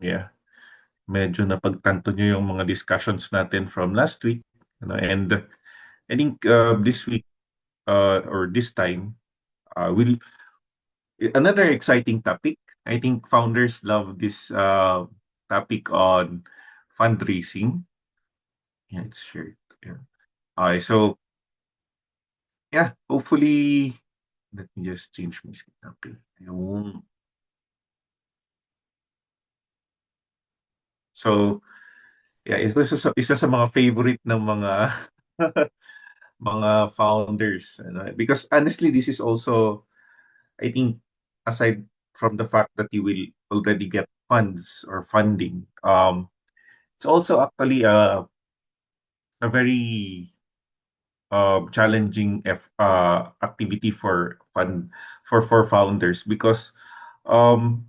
Yeah, medyo napagtanto nyo yung mga discussions natin from last week. And I think this week or this time, will another exciting topic. I think founders love this topic on fundraising. Yeah, it's shared. Yeah. Okay, so yeah, hopefully, let me just change my screen. Okay. So, yeah, isa sa mga favorite ng mga mga founders. Because honestly, this is also, I think, aside from the fact that you will already get funds or funding, it's also actually a very challenging activity for founders because um,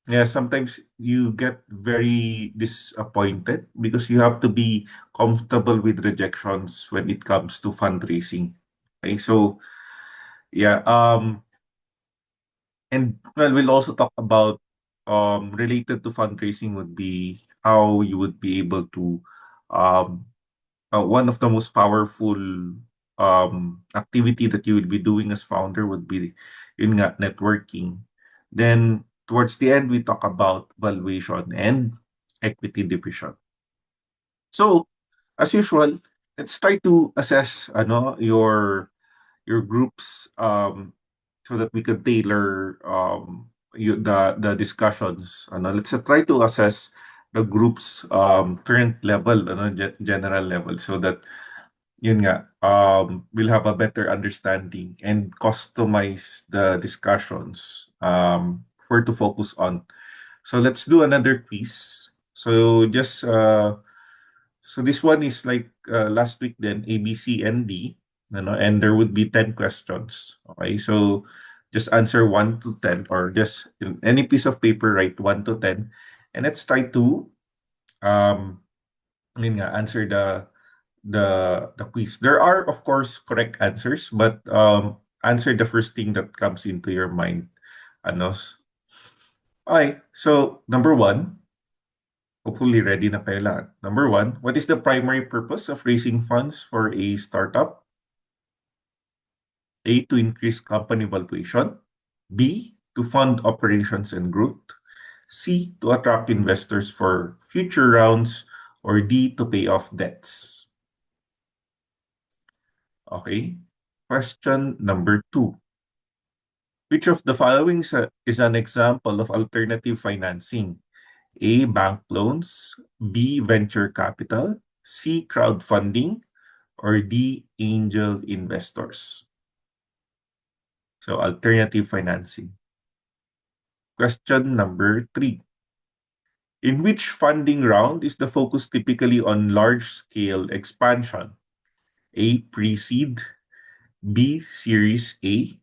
yeah, sometimes you get very disappointed because you have to be comfortable with rejections when it comes to fundraising. Okay, so yeah, and well, we'll also talk about related to fundraising would be how you would be able to um one of the most powerful activity that you will be doing as founder would be yun nga, networking. Then towards the end we talk about valuation and equity division. So as usual, let's try to assess your groups so that we could tailor the discussions. Let's try to assess the group's current level, general level, so that yun nga, we'll have a better understanding and customize the discussions where to focus on. So let's do another quiz. So this one is like last week then, A, B, C, and D, and there would be 10 questions. Okay, so just answer 1 to 10 or just in any piece of paper write 1 to 10 and let's try to um yun nga, answer the quiz. There are of course correct answers, but answer the first thing that comes into your mind. Ano? Okay, so number one, hopefully ready na kayo lahat. Number one, what is the primary purpose of raising funds for a startup? A, to increase company valuation. B, to fund operations and growth. C, to attract investors for future rounds. Or D, to pay off debts. Okay. Question number two. Which of the following is an example of alternative financing? A, bank loans. B, venture capital. C, crowdfunding. Or D, angel investors. So alternative financing. Question number three. In which funding round is the focus typically on large-scale expansion? A, pre-seed. B, Series A.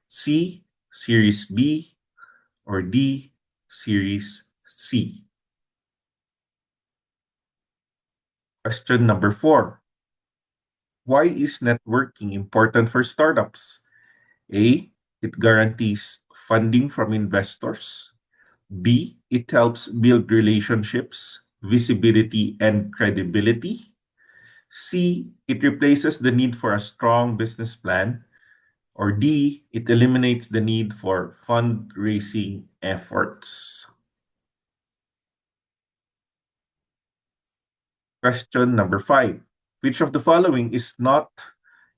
C, Series B. Or D, Series C. Question number four. Why is networking important for startups? A, it guarantees funding from investors. B, it helps build relationships, visibility, and credibility. C, it replaces the need for a strong business plan. Or D, it eliminates the need for fundraising efforts. Question number five. Which of the following is not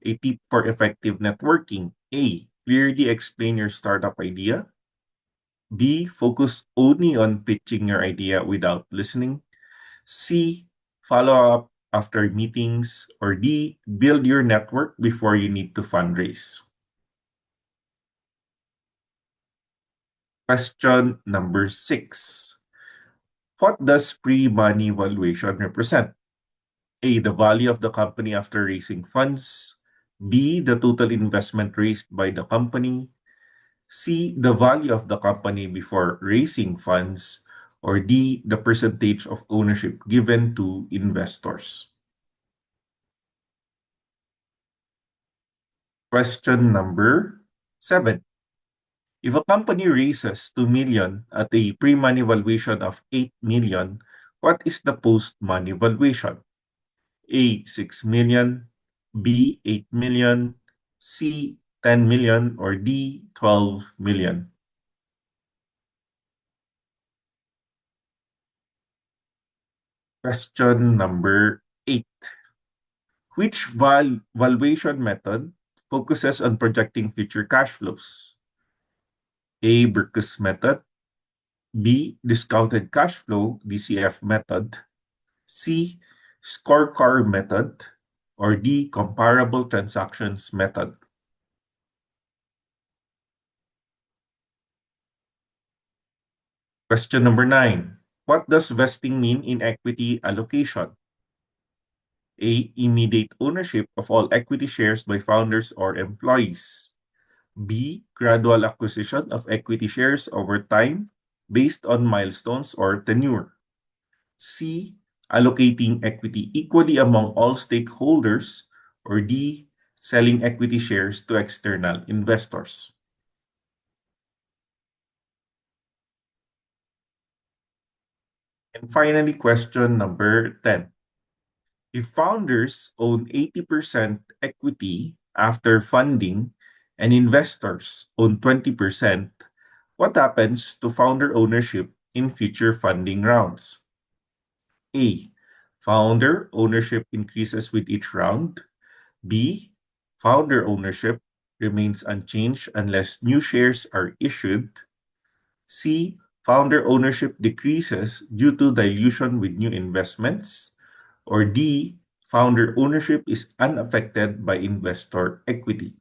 a tip for effective networking? A, clearly explain your startup idea. B, focus only on pitching your idea without listening. C, follow up after meetings. Or D, build your network before you need to fundraise. Question number six. What does pre-money valuation represent? A, the value of the company after raising funds. B, the total investment raised by the company. C, the value of the company before raising funds. Or D, the percentage of ownership given to investors. Question number seven. If a company raises 2 million at a pre-money valuation of 8 million, what is the post-money valuation? A, 6 million, B, 8 million, C, 10 million, or D, 12 million. Question number 8. Which valuation method focuses on projecting future cash flows? A, Berkus method, B, discounted cash flow, DCF method, C, scorecard method, or D, comparable transactions method. Question number 9. What does vesting mean in equity allocation? A, immediate ownership of all equity shares by founders or employees. B, gradual acquisition of equity shares over time based on milestones or tenure. C, allocating equity equally among all stakeholders. Or D, selling equity shares to external investors. And finally, question number 10. If founders own 80% equity after funding and investors own 20%, what happens to founder ownership in future funding rounds? A, founder ownership increases with each round. B, founder ownership remains unchanged unless new shares are issued. C, founder ownership decreases due to dilution with new investments. Or D, founder ownership is unaffected by investor equity.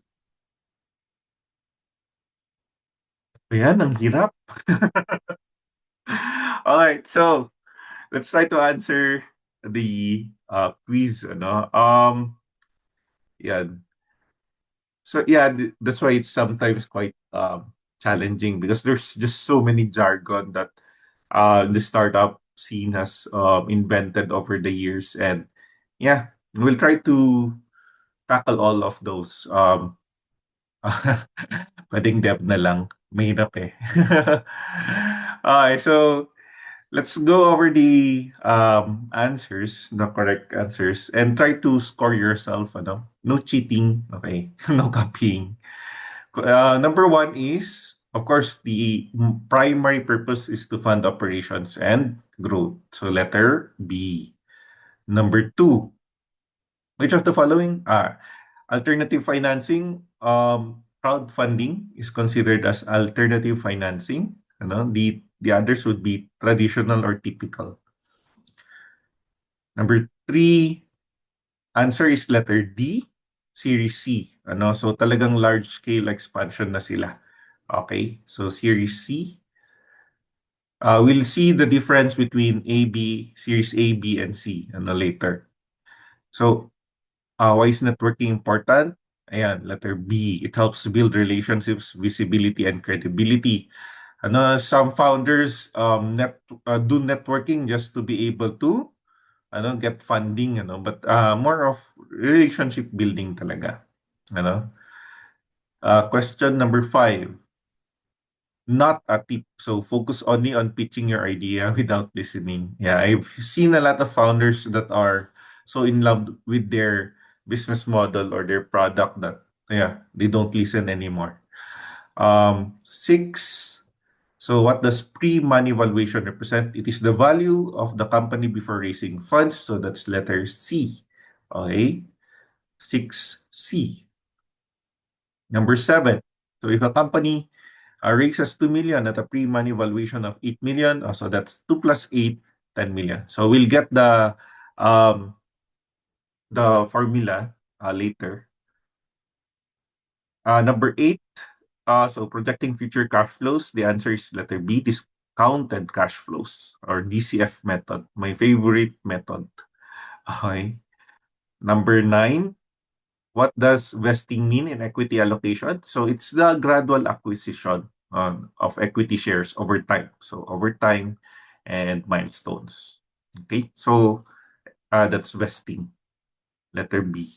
Ayan, ang hirap. All right, so let's try to answer the quiz. Ano? Yeah. So yeah, that's why it's sometimes quite challenging because there's just so many jargon that the startup scene has invented over the years, and yeah, we'll try to tackle all of those. Pwedeng dev na lang. Mahirap eh. Okay, so let's go over the answers, the correct answers, and try to score yourself. Ano? No cheating, okay? No copying. Number one is, of course, the primary purpose is to fund operations and growth. So letter B. Number two, which of the following? Alternative financing, crowdfunding is considered as alternative financing. Ano? The others would be traditional or typical. Number three, answer is letter D, Series C. Ano? So talagang large scale expansion na sila. Okay, so Series C. We'll see the difference between Series A, B, and C later. So, why is networking important? Ayan, letter B. It helps build relationships, visibility, and credibility. Some founders do networking just to be able to get funding, but more of relationship building talaga. Question number 5. Not a tip. So focus only on pitching your idea without listening. Yeah, I've seen a lot of founders that are so in love with their business model or their product that they don't listen anymore. 6. So what does pre-money valuation represent? It is the value of the company before raising funds. So that's letter C. Okay. 6C. Number 7. So if a company raises 2 million at a pre-money valuation of 8 million. So that's 2 plus 8, 10 million. So we'll get the formula later. Number 8, so projecting future cash flows. The answer is letter B, discounted cash flows or DCF method. My favorite method. Okay. Number 9, what does vesting mean in equity allocation? So it's the gradual acquisition of equity shares over time. So over time and milestones. Okay, so that's vesting, letter B.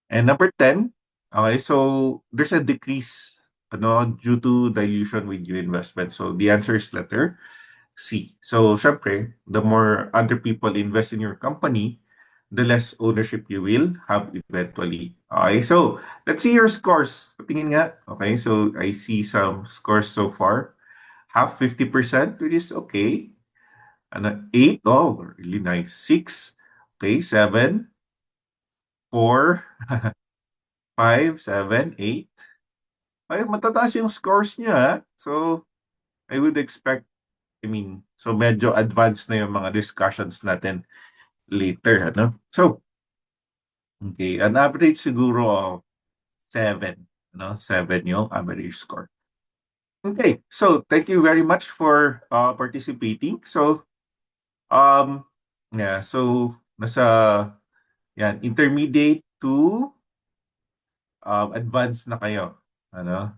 And number 10, okay, so there's a decrease. due to dilution with new investment. So the answer is letter C. So syempre, the more other people invest in your company, the less ownership you will have eventually. Okay, so let's see your scores. Patingin nga. Okay, so I see some scores so far. Half 50%, which is okay. Ano, 8, oh, really nice. 6, okay, 7, 4, 5, 7, 8. Ay, matataas yung scores niya, ah. So, I would expect, so medyo advanced na yung mga discussions natin later, ano? So, okay, an average siguro of 7, no? 7 yung average score. Okay, so thank you very much for participating. So, um, yeah, so nasa yan, intermediate to advanced na kayo. Ano?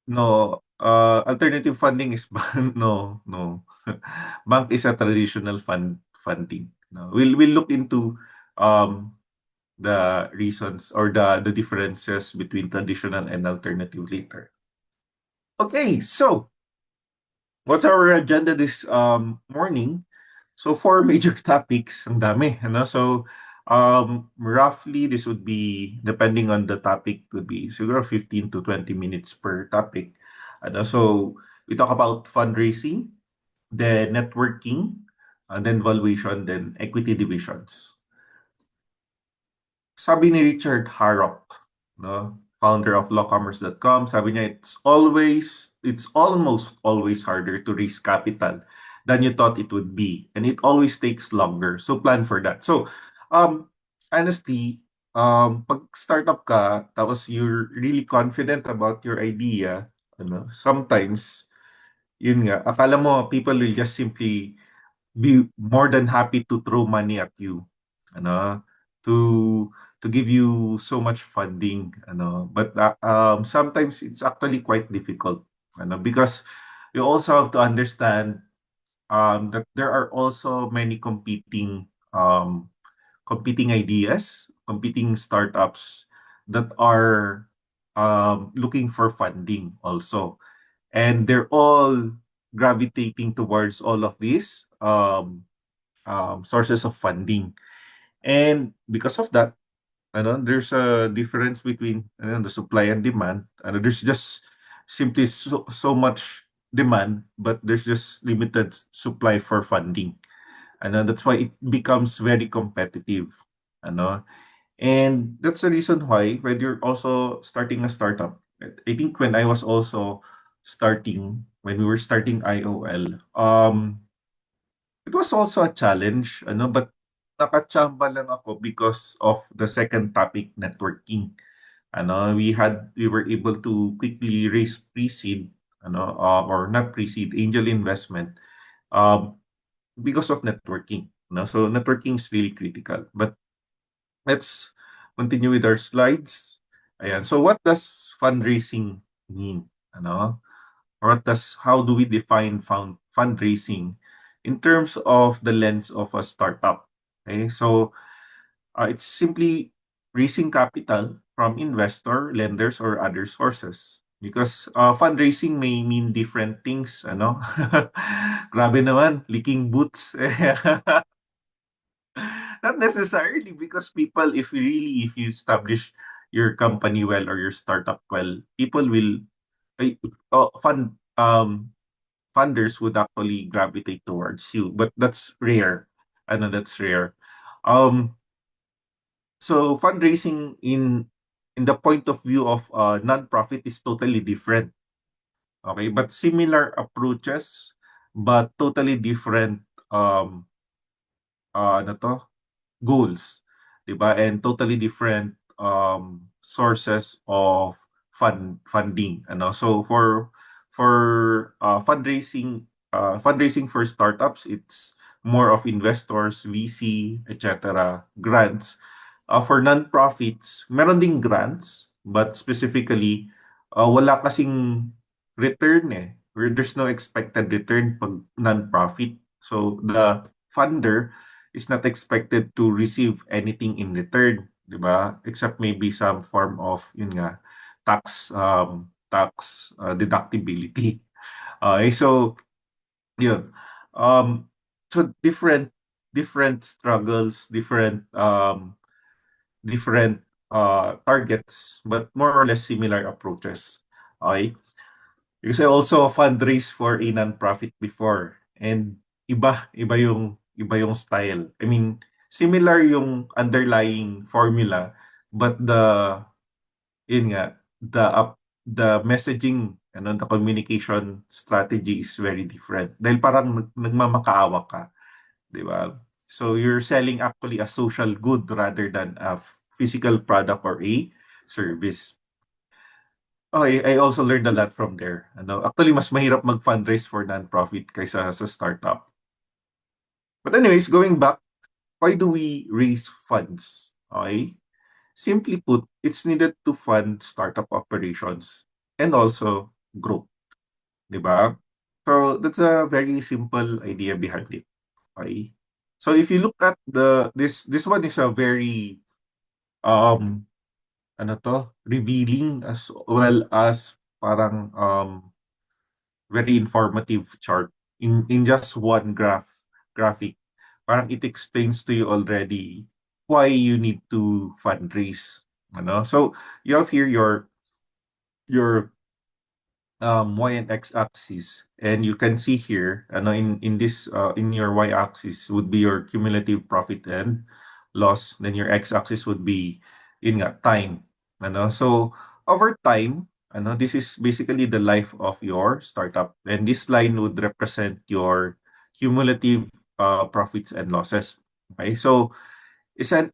No, alternative funding is no, no. Bank is a traditional funding. No, we'll look into um the reasons or the differences between traditional and alternative later. Okay, so what's our agenda this morning? So four major topics, ang dami, ano? So roughly this would be depending on the topic would be siguro 15 to 20 minutes per topic. Ano? So we talk about fundraising, then networking, and then valuation, then equity divisions. Sabi ni Richard Harrock, no, founder of lawcommerce.com, sabi niya it's almost always harder to raise capital than you thought it would be, and it always takes longer. So plan for that. So, honestly, pag startup ka, tapos you're really confident about your idea, sometimes, yun nga, akala mo people will just simply be more than happy to throw money at you, ano, to give you so much funding, but sometimes it's actually quite difficult, because you also have to understand that there are also many competing ideas, competing startups that are looking for funding also, and they're all gravitating towards all of these sources of funding. And because of that, there's a difference between the supply and demand. There's just simply so much demand, but there's just limited supply for funding. That's why it becomes very competitive. Ano? And that's the reason why when you're also starting a startup, I think when I was also when we were starting IOL, it was also a challenge, but nakachamba lang ako because of the second topic, networking. We were able to quickly raise pre-seed, or not pre-seed, angel investment, um, because of networking. So networking is really critical. But let's continue with our slides. Ayan. So what does fundraising mean? How do we define fundraising in terms of the lens of a startup? Okay, so it's simply raising capital from investor, lenders, or other sources. Because fundraising may mean different things, Grabe naman, leaking boots. Not necessarily, because people, if you establish your company well or your startup well, people will ay, oh, funders would actually gravitate towards you, but that's rare. That's rare. Um, so fundraising in the point of view of non-profit is totally different. Okay, but similar approaches, but totally different um ano to goals, 'di ba? And totally different sources of funding, So for fundraising for startups, it's more of investors, VC, etc., grants. For non-profits, meron ding grants, but specifically wala kasing return eh. There's no expected return pag non-profit. So the funder is not expected to receive anything in return, 'di ba? Except maybe some form of, yun nga, deductibility. Okay, so yun. Um, so different struggles, different targets, but more or less similar approaches. Okay? Because I also fundraise for a non-profit before, and iba yung style. I mean, similar yung underlying formula, but yun nga, the messaging, the communication strategy is very different. Dahil parang nagmamakaawa ka, di ba? So you're selling actually a social good rather than a physical product or a service. Okay, I also learned a lot from there. Actually, mas mahirap mag-fundraise for non-profit kaysa sa startup. But anyways, going back, why do we raise funds? Okay? Simply put, it's needed to fund startup operations and also growth, di ba? So that's a very simple idea behind it. Okay? So if you look at this one is a very um revealing as well as parang very informative chart in just one graphic. Parang it explains to you already why you need to fundraise. So you have here your y and x axis, and you can see here in this in your y axis would be your cumulative profit and loss, then your x axis would be in nga time. So over time, this is basically the life of your startup, and this line would represent your cumulative profits and losses. Okay, so is at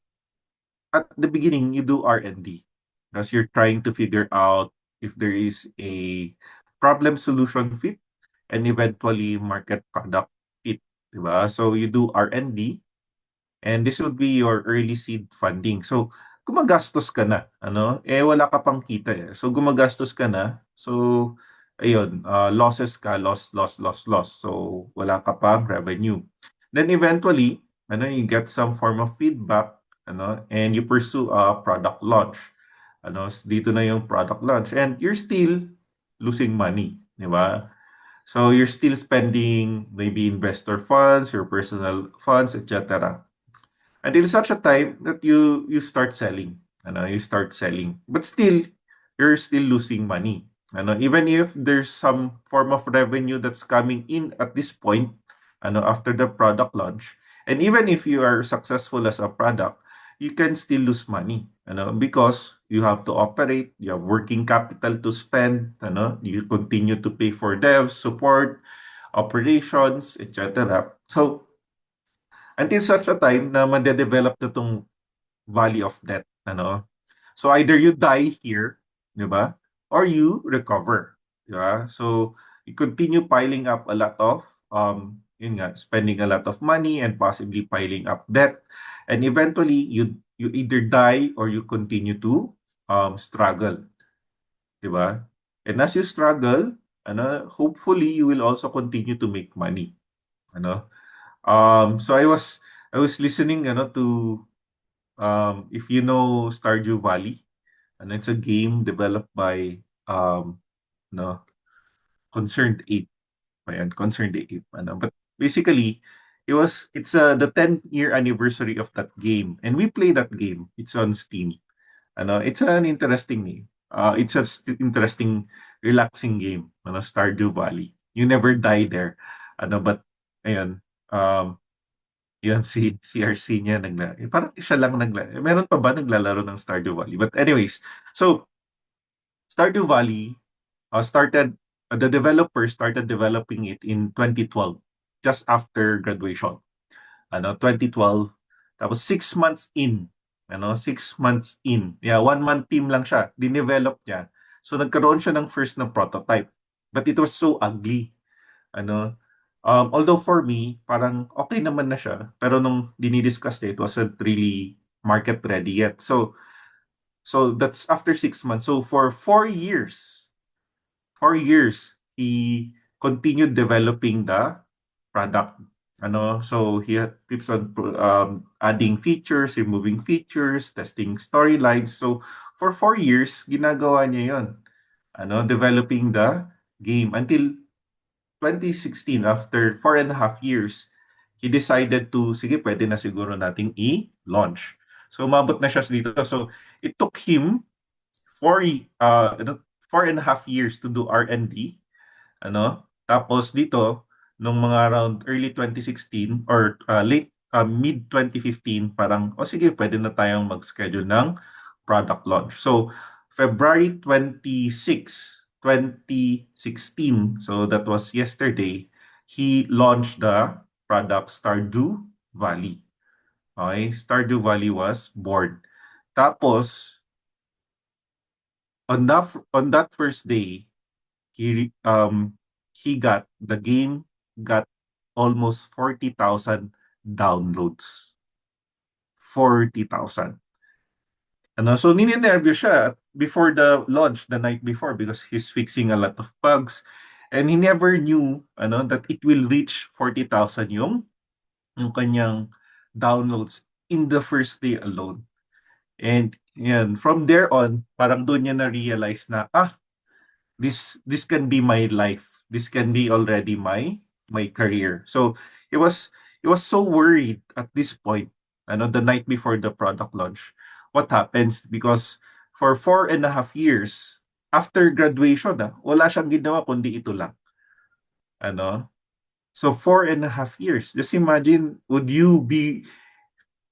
the beginning, you do R&D because you're trying to figure out if there is a problem solution fit and eventually market product fit, diba? So you do R&D, and this would be your early seed funding. So gumagastos ka na, wala ka pang kita eh. So gumagastos ka na. So ayun, losses ka, loss. So wala ka pang revenue. Then eventually, you get some form of feedback, and you pursue a product launch. Dito na yung product launch, and you're still losing money, di ba? So you're still spending maybe investor funds, your personal funds, etc. Until such a time that you start selling. You start selling. But still, you're still losing money. Even if there's some form of revenue that's coming in at this point, after the product launch, and even if you are successful as a product, you can still lose money, because you have to operate, you have working capital to spend, you continue to pay for devs, support, operations, etc. So until such a time na made-develop na 'tong valley of death, So either you die here, 'di ba? Or you recover, 'di ba? So you continue piling up a lot of yun nga, spending a lot of money and possibly piling up debt, and eventually you either die or you continue to struggle, 'di ba? And as you struggle, hopefully you will also continue to make money, ano? So I was listening to if you know Stardew Valley, and it's a game developed by no Concerned Ape. Ayan, Concerned Ape. But basically, it's the 10th year anniversary of that game, and we play that game. It's on Steam. It's an interesting name. It's a interesting, relaxing game. Stardew Valley. You never die there. But ayun, yun si RC niya parang siya lang meron pa ba naglalaro ng Stardew Valley? But anyways, so Stardew Valley started the developer started developing it in 2012, just after graduation. 2012, tapos 6 months in. 6 months in. Yeah, 1 month team lang siya. Dinevelop niya. So nagkaroon siya ng first na prototype. But it was so ugly. Ano, although for me, parang okay naman na siya. Pero nung dinidiscuss niya, it wasn't really market ready yet. So that's after 6 months. So for 4 years, he continued developing the product. So he keeps on adding features, removing features, testing storylines. So for 4 years, ginagawa niya yon, developing the game until 2016, after 4.5 years, he decided to, sige, pwede na siguro nating i-launch. So, umabot na siya dito. So, it took him 4.5 years to do R&D, tapos dito, nung mga around early 2016 or late mid 2015, parang, o sige, pwede na tayong mag-schedule ng product launch. So, February 26, 2016, so that was yesterday, he launched the product Stardew Valley. Okay, Stardew Valley was born. Tapos, on that first day, he got the game got almost 40,000 downloads. 40,000. So nininervyo siya before the launch, the night before, because he's fixing a lot of bugs. And he never knew that it will reach 40,000 yung kanyang downloads in the first day alone. And yan, from there on, parang doon niya na-realize na, this can be my life. This can be already my career. So he was so worried at this point, the night before the product launch. What happens? Because for 4.5 years, after graduation, wala siyang ginawa kundi ito lang. Ano? So 4.5 years. Just imagine, would you be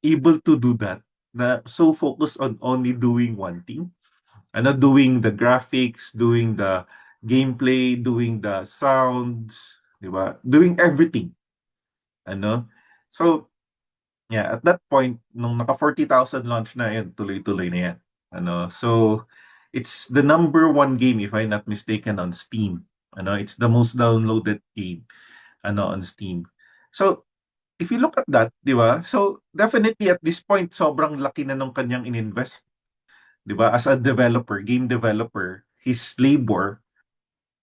able to do that? Na so focused on only doing one thing? Doing the graphics, doing the gameplay, doing the sounds, 'di ba? Doing everything, ano? So, yeah, at that point, nung naka 40,000 launch na yun, tuloy-tuloy na yan. So, it's the number one game, if I'm not mistaken, on Steam. It's the most downloaded game, on Steam. So, if you look at that, 'di ba? So, definitely at this point, sobrang laki na nung kanyang ininvest. 'Di ba? As a developer, game developer, his labor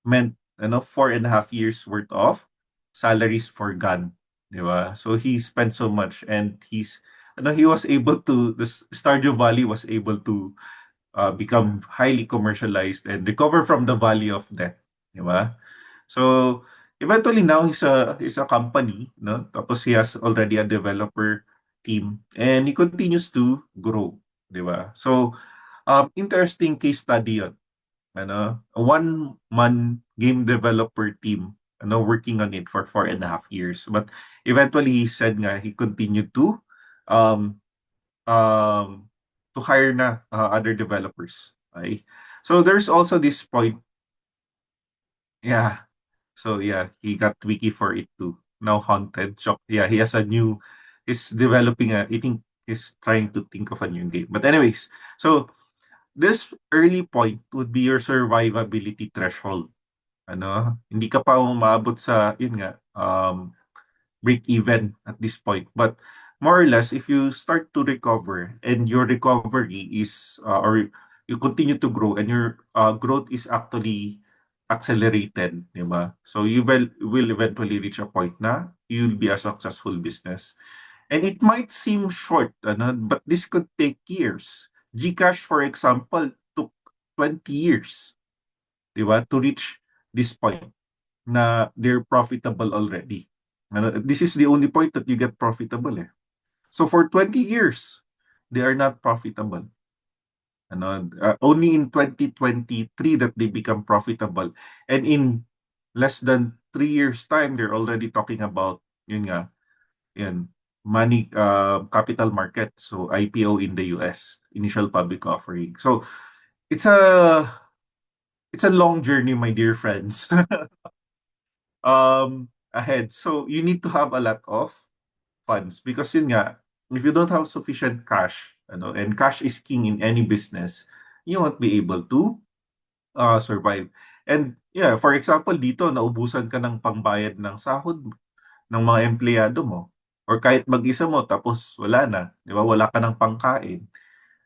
meant 4.5 years worth of salaries for gun. 'Di ba? So he spent so much, and he was able to, the Stardew Valley was able to become highly commercialized and recover from the valley of death. 'Di ba? So eventually now he's a company, no? Tapos he has already a developer team, and he continues to grow, 'di ba? So interesting case study 'yon. A one-man game developer team, working on it for 4.5 years. But eventually, he said nga, he continued um, to hire na other developers. Okay? So there's also this point, yeah. So yeah, he got wiki for it too. Now Haunted. So yeah, he's developing I think he's trying to think of a new game. But anyways, so this early point would be your survivability threshold. Hindi ka pa umabot sa, yun nga, break even at this point. But more or less, if you start to recover and your recovery is, or you continue to grow and your growth is actually accelerated, di ba? So you will eventually reach a point na you'll be a successful business. And it might seem short, but this could take years. GCash, for example, took 20 years, di ba, to reach this point na they're profitable already. This is the only point that you get profitable eh. So for 20 years, they are not profitable. Only in 2023 that they become profitable. And in less than 3 years time, they're already talking about, yun nga, yun, money, capital market. So IPO in the US, initial public offering. So it's a it's a long journey, my dear friends. Ahead. So you need to have a lot of funds, because yun nga, if you don't have sufficient cash, and cash is king in any business, you won't be able to survive. And yeah, for example, dito naubusan ka ng pangbayad ng sahod ng mga empleyado mo, or kahit mag-isa mo tapos wala na, di ba? Wala ka ng pangkain.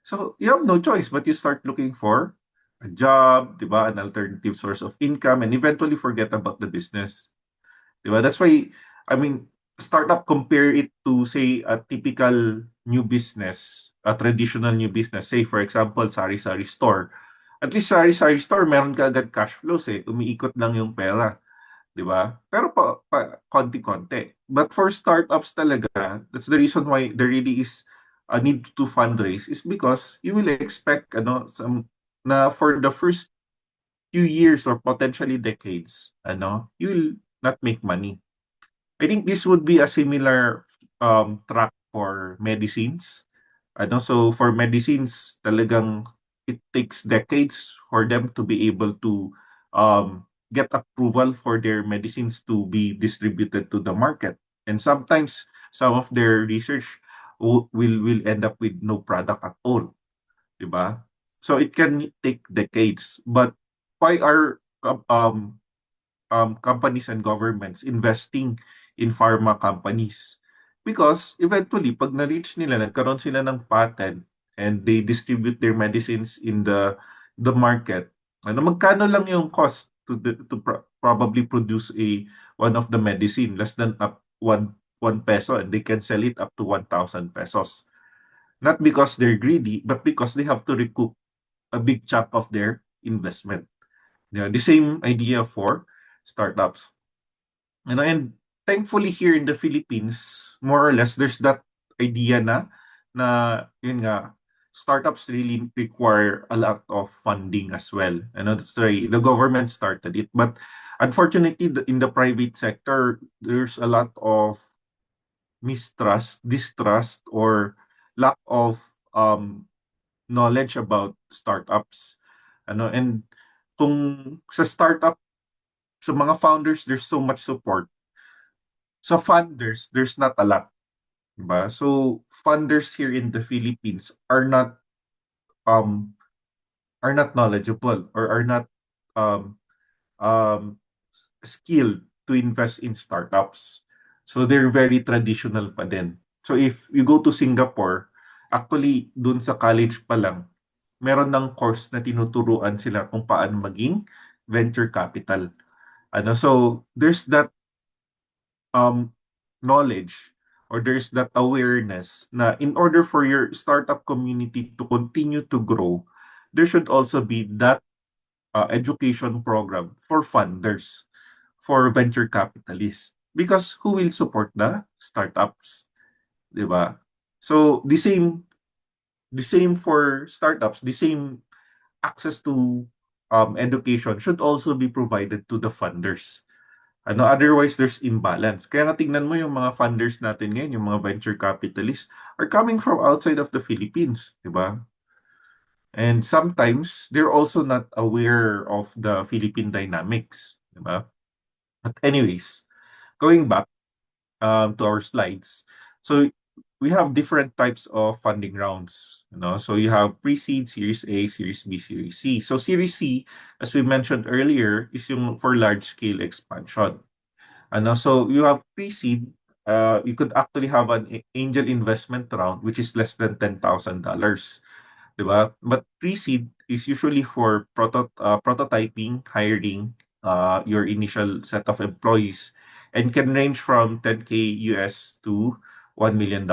So you have no choice but you start looking for a job, di ba? An alternative source of income, and eventually forget about the business. Di ba? That's why, I mean, startup, compare it to, say, a typical new business. a traditional new business, say for example, sari-sari store, at least sari-sari store, meron ka agad cash flows eh. Umiikot lang yung pera, di ba? Pero konti-konti. But for startups talaga, that's the reason why there really is a need to fundraise is because you will expect na for the first few years or potentially decades, you will not make money. I think this would be a similar track for medicines. So for medicines, talagang it takes decades for them to be able to get approval for their medicines to be distributed to the market. And sometimes some of their research will end up with no product at all, di ba? So it can take decades. But why are companies and governments investing in pharma companies? Because eventually, pag na-reach nila, nagkaroon sila ng patent and they distribute their medicines in the market, magkano lang yung cost to probably produce one of the medicine, less than up one peso, and they can sell it up to 1,000 pesos. Not because they're greedy, but because they have to recoup a big chunk of their investment. The same idea for startups. And thankfully here in the Philippines, more or less, there's that idea na yun nga, startups really require a lot of funding as well. That's why the government started it. But unfortunately, in the private sector, there's a lot of mistrust, distrust, or lack of knowledge about startups. And kung sa startup, sa mga founders, there's so much support. Sa funders, there's not a lot, diba? So funders here in the Philippines um are not knowledgeable or are not um um skilled to invest in startups. So they're very traditional pa din. So if you go to Singapore, actually dun sa college pa lang, meron ng course na tinuturuan sila kung paano maging venture capital. So there's that um, knowledge or there's that awareness na in order for your startup community to continue to grow, there should also be that education program for funders, for venture capitalists. Because who will support the startups? Di ba? So the same for startups, the same access to education should also be provided to the funders. Otherwise there's imbalance. Kaya nga tingnan mo yung mga funders natin ngayon, yung mga venture capitalists are coming from outside of the Philippines, di ba? And sometimes they're also not aware of the Philippine dynamics, di ba? But anyways, going back to our slides. So we have different types of funding rounds. So you have pre-seed, Series A, Series B, Series C. So Series C, as we mentioned earlier, is yung for large-scale expansion. So you have pre-seed, you could actually have an angel investment round which is less than $10,000. Diba? But pre-seed is usually for prototyping, hiring your initial set of employees and can range from 10K US to $1 million.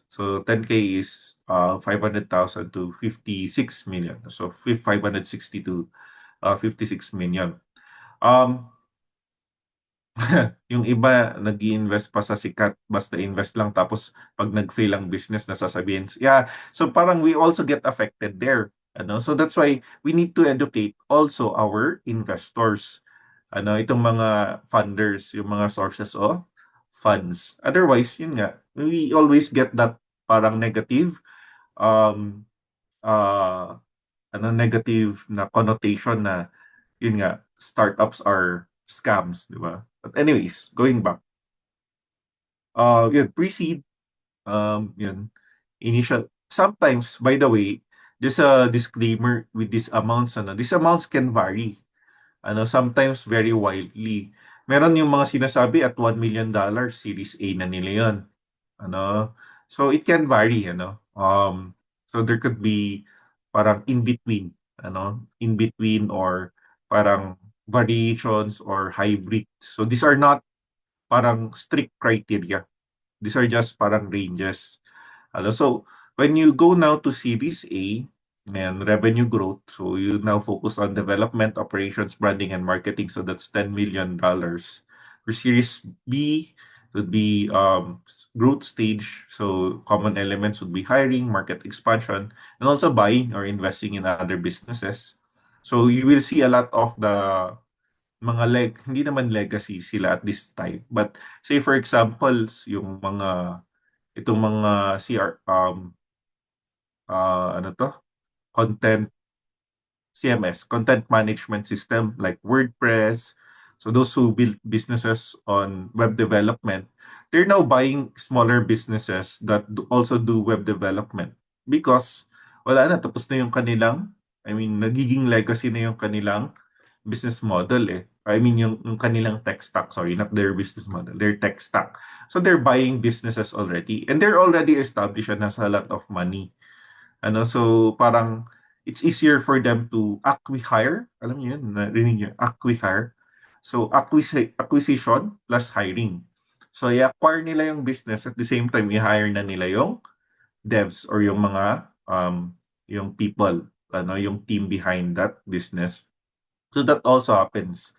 So 10K is 500,000 to 56 million. So 560 to 56 million. Yung iba nag-i-invest pa sa sikat, basta invest lang tapos pag nag-fail ang business nasasabihin. Yeah, so parang we also get affected there. So that's why we need to educate also our investors. Itong mga funders, yung mga sources of funds. Otherwise, yun nga, we always get that parang negative um negative na connotation na yun nga, startups are scams, di ba? But anyways, going back. Yun, pre-seed, yun, initial. Sometimes, by the way, just a disclaimer with these amounts can vary. Sometimes very wildly. Meron yung mga sinasabi at $1 million, Series A na nila yun. So it can vary, So there could be parang in between, in between or parang variations or hybrid. So these are not parang strict criteria. These are just parang ranges. So When you go now to Series A and revenue growth, so you now focus on development, operations, branding, and marketing. So that's $10 million. For Series B, would be growth stage. So common elements would be hiring, market expansion, and also buying or investing in other businesses. So you will see a lot of the mga hindi naman legacy sila at this time. But say for examples, yung itong mga CR, ano to? Content CMS, content management system like WordPress. So those who build businesses on web development, they're now buying smaller businesses that also do web development because wala na, tapos na yung kanilang, I mean, nagiging legacy na yung kanilang business model eh. I mean, yung kanilang tech stack, sorry, not their business model, their tech stack. So they're buying businesses already and they're already established and has a lot of money. So parang it's easier for them to acquire. Alam niyo yun, narinig niyo, acquire. So acquisition plus hiring. So i-acquire nila yung business at the same time i-hire na nila yung devs or yung mga yung people, yung team behind that business. So that also happens.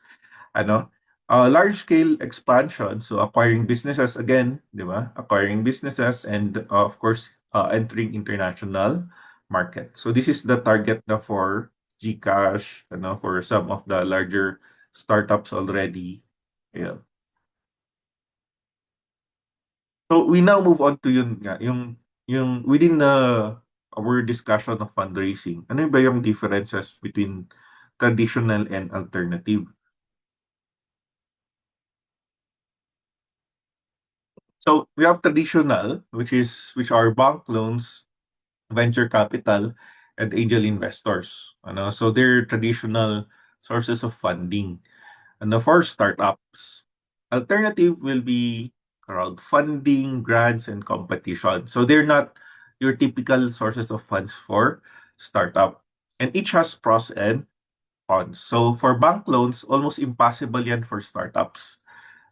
Ano, large scale expansion, so acquiring businesses again, di ba? Acquiring businesses and of course entering international market. So this is the target na for GCash, for some of the larger startups already. Yeah. So we now move on to yun nga, yung within our discussion of fundraising. Ano ba yung differences between traditional and alternative? So we have traditional, which are bank loans, venture capital, and angel investors. So they're traditional sources of funding. For startups, alternative will be crowdfunding, grants, and competition. So they're not your typical sources of funds for startup. And each has pros and cons. So for bank loans, almost impossible yan for startups.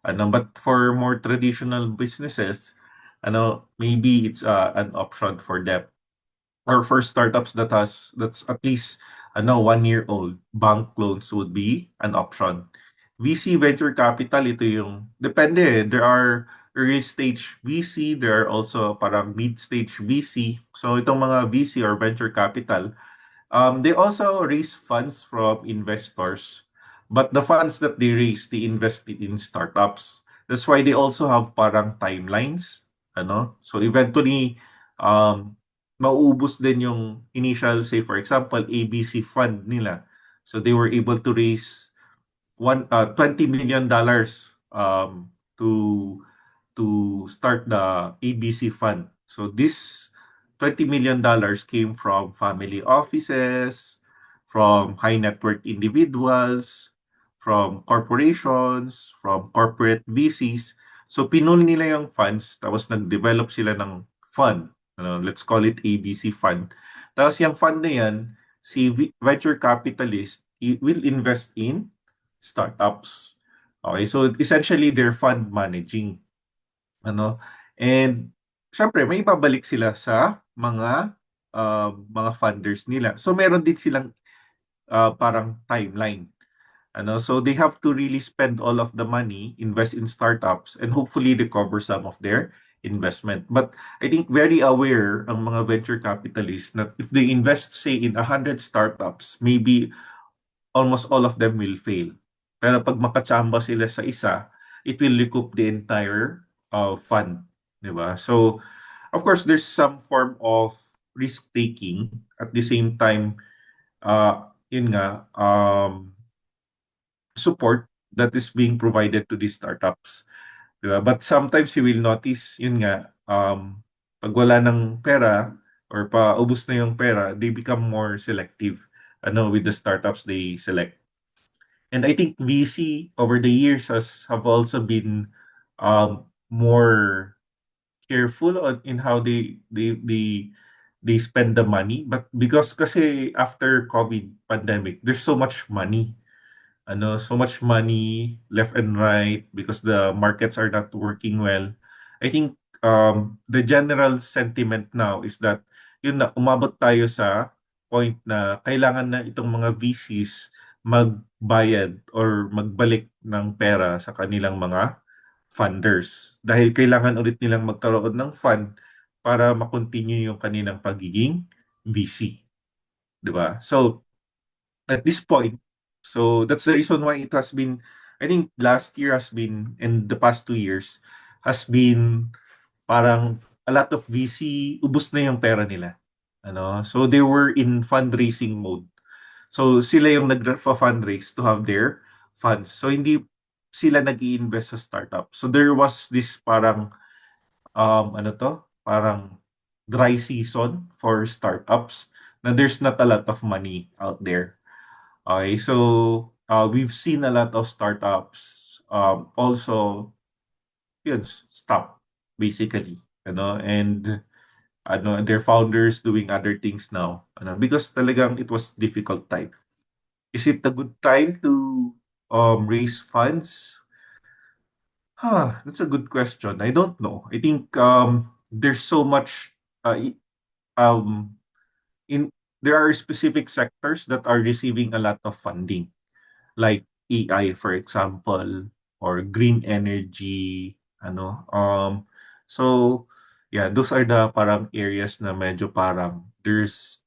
But for more traditional businesses, maybe it's an option for them. Or for startups that's at least 1 year old, bank loans would be an option. VC venture capital, ito yung depende eh. There are early stage VC, there are also parang mid stage VC. So itong mga VC or venture capital, they also raise funds from investors, but the funds that they raise, they invest it in startups. That's why they also have parang timelines, So eventually, mauubos din yung initial, say for example, ABC fund nila. So they were able to raise $20 million to start the ABC fund. So this $20 million came from family offices, from high net worth individuals, from corporations, from corporate VCs. So pinul nila yung funds, tapos nag-develop sila ng fund. Let's call it ABC fund. Tapos yung fund na yan, si venture capitalist will invest in startups. Okay, so essentially they're fund managing. Ano? And syempre may ibabalik sila sa mga funders nila. So meron din silang parang timeline. So they have to really spend all of the money, invest in startups, and hopefully recover some of their investment. But I think very aware ang mga venture capitalists that if they invest, say, in 100 startups, maybe almost all of them will fail. Pero pag makachamba sila sa isa, it will recoup the entire fund. Di ba? So, of course, there's some form of risk-taking. At the same time, yun nga, support that is being provided to these startups. Di ba? But sometimes you will notice, yun nga, pag wala ng pera or paubos na yung pera, they become more selective with the startups they select. And I think VC over the years have also been more careful in how they spend the money. But because kasi after COVID pandemic, there's so much money. So much money left and right because the markets are not working well. I think the general sentiment now is that yun na, umabot tayo sa point na kailangan na itong mga VCs magbayad or magbalik ng pera sa kanilang mga funders. Dahil kailangan ulit nilang magkaroon ng fund para makontinue yung kanilang pagiging VC. Di ba? So, at this point, so that's the reason why it has been, I think last year has been, and the past 2 years, has been parang a lot of VC, ubos na yung pera nila. Ano? So they were in fundraising mode. So sila yung nag-fundraise to have their funds. So hindi sila nag-i-invest sa startup. So there was this parang ano to? Parang dry season for startups na there's not a lot of money out there. Okay, so we've seen a lot of startups also yun, stop basically, and their founders doing other things now, because talagang it was difficult time. Is it a good time to raise funds? That's a good question. I don't know. I think there's so much um in there are specific sectors that are receiving a lot of funding, like AI, for example, or green energy, so yeah, those are the parang areas na medyo parang there's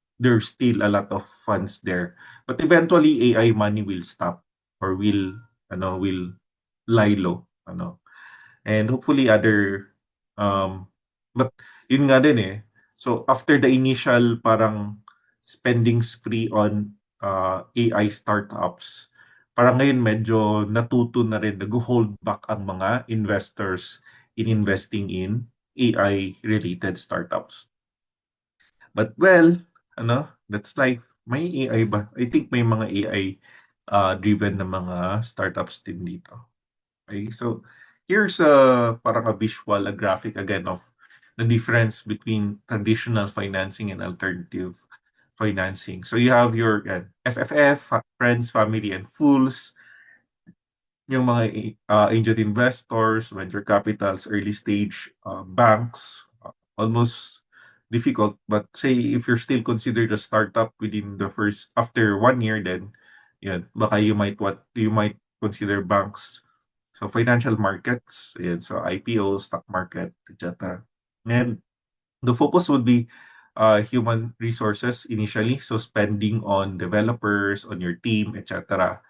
still a lot of funds there. But eventually AI money will stop or will lie low, and hopefully other but yun nga din eh. So after the initial parang spending spree on AI startups, parang ngayon medyo natuto na rin, nag-hold back ang mga investors in investing in AI-related startups. But well, that's life. May AI ba? I think may mga AI driven na mga startups din dito. Okay, so here's parang a visual, a graphic again of the difference between traditional financing and alternative financing. So you have your FFF, friends, family, and fools, yung mga angel investors, venture capitals, early stage banks, almost difficult. But say if you're still considered a startup within the first after 1 year, then baka you might consider banks. So financial markets, so IPO, stock market, etc. And the focus would be human resources initially, so spending on developers, on your team, etc.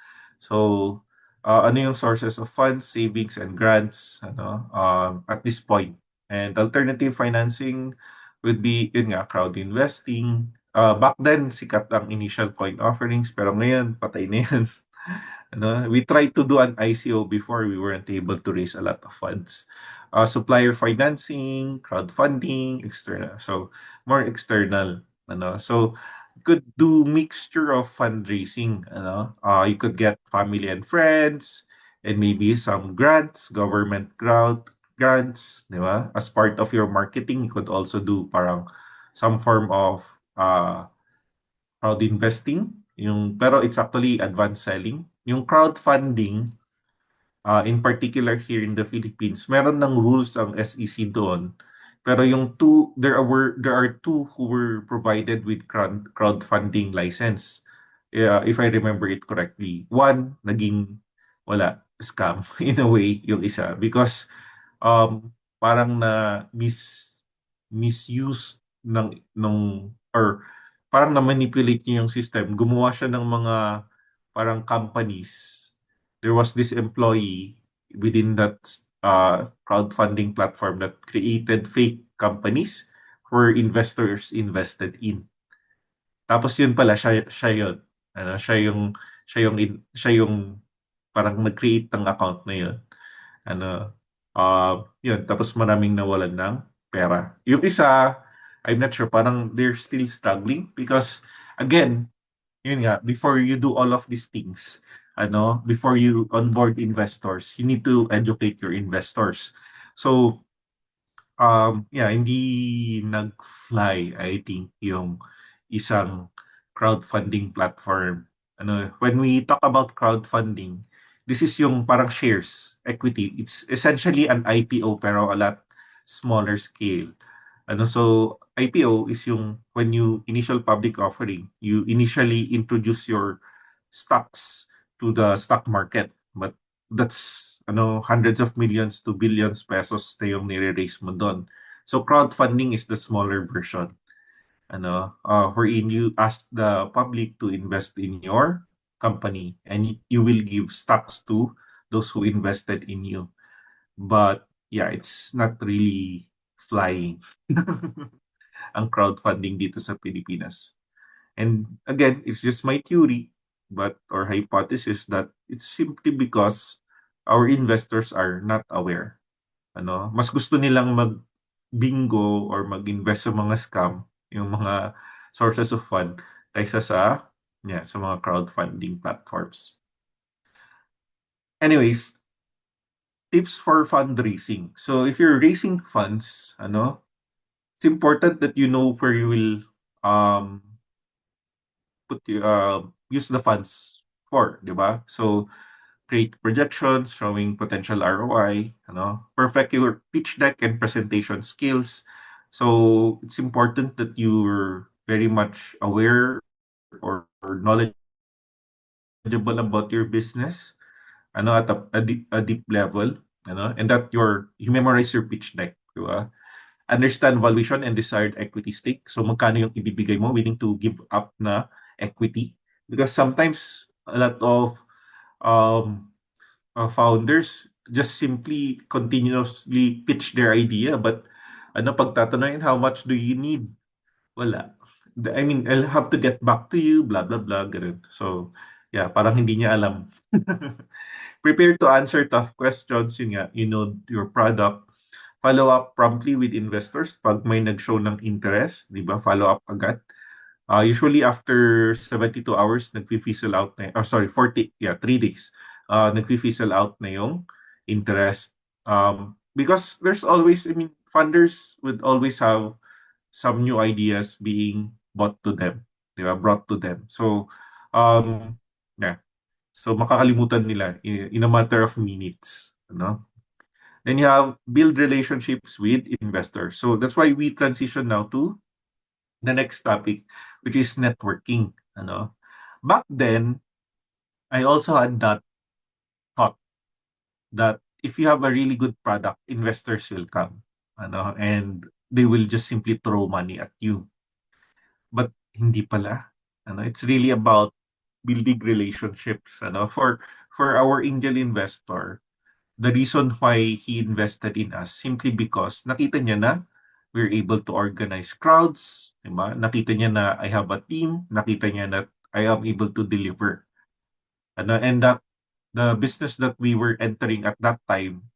So ano yung sources of funds, savings, and grants at this point. And alternative financing would be yun nga, crowd investing. Back then, sikat ang initial coin offerings, pero ngayon, patay na yan. We tried to do an ICO before, we weren't able to raise a lot of funds. Supplier financing, crowdfunding, external. So more external. So you could do mixture of fundraising. You could get family and friends, and maybe some grants, government grants, di ba? As part of your marketing, you could also do parang some form of crowd investing. Pero it's actually advanced selling. Yung crowdfunding, in particular here in the Philippines, meron ng rules ang SEC doon. Pero there are two who were provided with crowdfunding license. If I remember it correctly. One, naging wala, scam in a way yung isa because parang na misuse or parang na manipulate niya yung system. Gumawa siya ng mga parang companies. There was this employee within that crowdfunding platform that created fake companies where investors invested in. Tapos yun pala siya yun. Siya yung parang nag-create ng account na yun. Yun, tapos maraming nawalan ng pera. Yung isa, I'm not sure, parang they're still struggling because again, yun nga, before you do all of these things, before you onboard investors, you need to educate your investors. So, yeah, hindi nag-fly, I think, yung isang crowdfunding platform. When we talk about crowdfunding, this is yung parang shares, equity. It's essentially an IPO pero a lot smaller scale. So IPO is yung when you initial public offering, you initially introduce your stocks to the stock market. But that's hundreds of millions to billions pesos na yung nire-raise mo doon. So crowdfunding is the smaller version. Wherein you ask the public to invest in your company and you will give stocks to those who invested in you. But yeah, it's not really flying ang crowdfunding dito sa Pilipinas. And again, it's just my theory, or hypothesis that it's simply because our investors are not aware. Mas gusto nilang mag-bingo or mag-invest sa mga scam, yung mga sources of fund, kaysa sa mga crowdfunding platforms. Anyways, tips for fundraising. So if you're raising funds, it's important that you know where you will um use the funds for, 'di ba? So create projections showing potential ROI, perfect your pitch deck and presentation skills. So it's important that you're very much aware or knowledgeable about your business, at a deep level, and that you memorize your pitch deck, di ba? Understand valuation and desired equity stake. So magkano yung ibibigay mo, willing to give up na equity. Because sometimes a lot of um, founders just simply continuously pitch their idea, but pag tatanungin, how much do you need? Wala. I mean, I'll have to get back to you, blah, blah, blah, ganun. So, yeah, parang hindi niya alam. Prepare to answer tough questions, yun nga, you know your product. Follow up promptly with investors pag may nag-show ng interest, di ba? Follow up agad. Usually after 72 hours, nag-fizzle out na, or sorry, 3 days. Nag-fizzle out na yung interest. Because there's always, I mean, funders would always have some new ideas being brought to them. So, yeah. So, makakalimutan nila in a matter of minutes. Then you have build relationships with investors. So, that's why we transition now to the next topic, which is networking. Back then, I also had that thought that if you have a really good product, investors will come, and they will just simply throw money at you. But hindi pala. It's really about building relationships. For our angel investor, the reason why he invested in us simply because nakita niya na we're able to organize crowds, diba? Nakita niya na I have a team, nakita niya na I am able to deliver. And that the business that we were entering at that time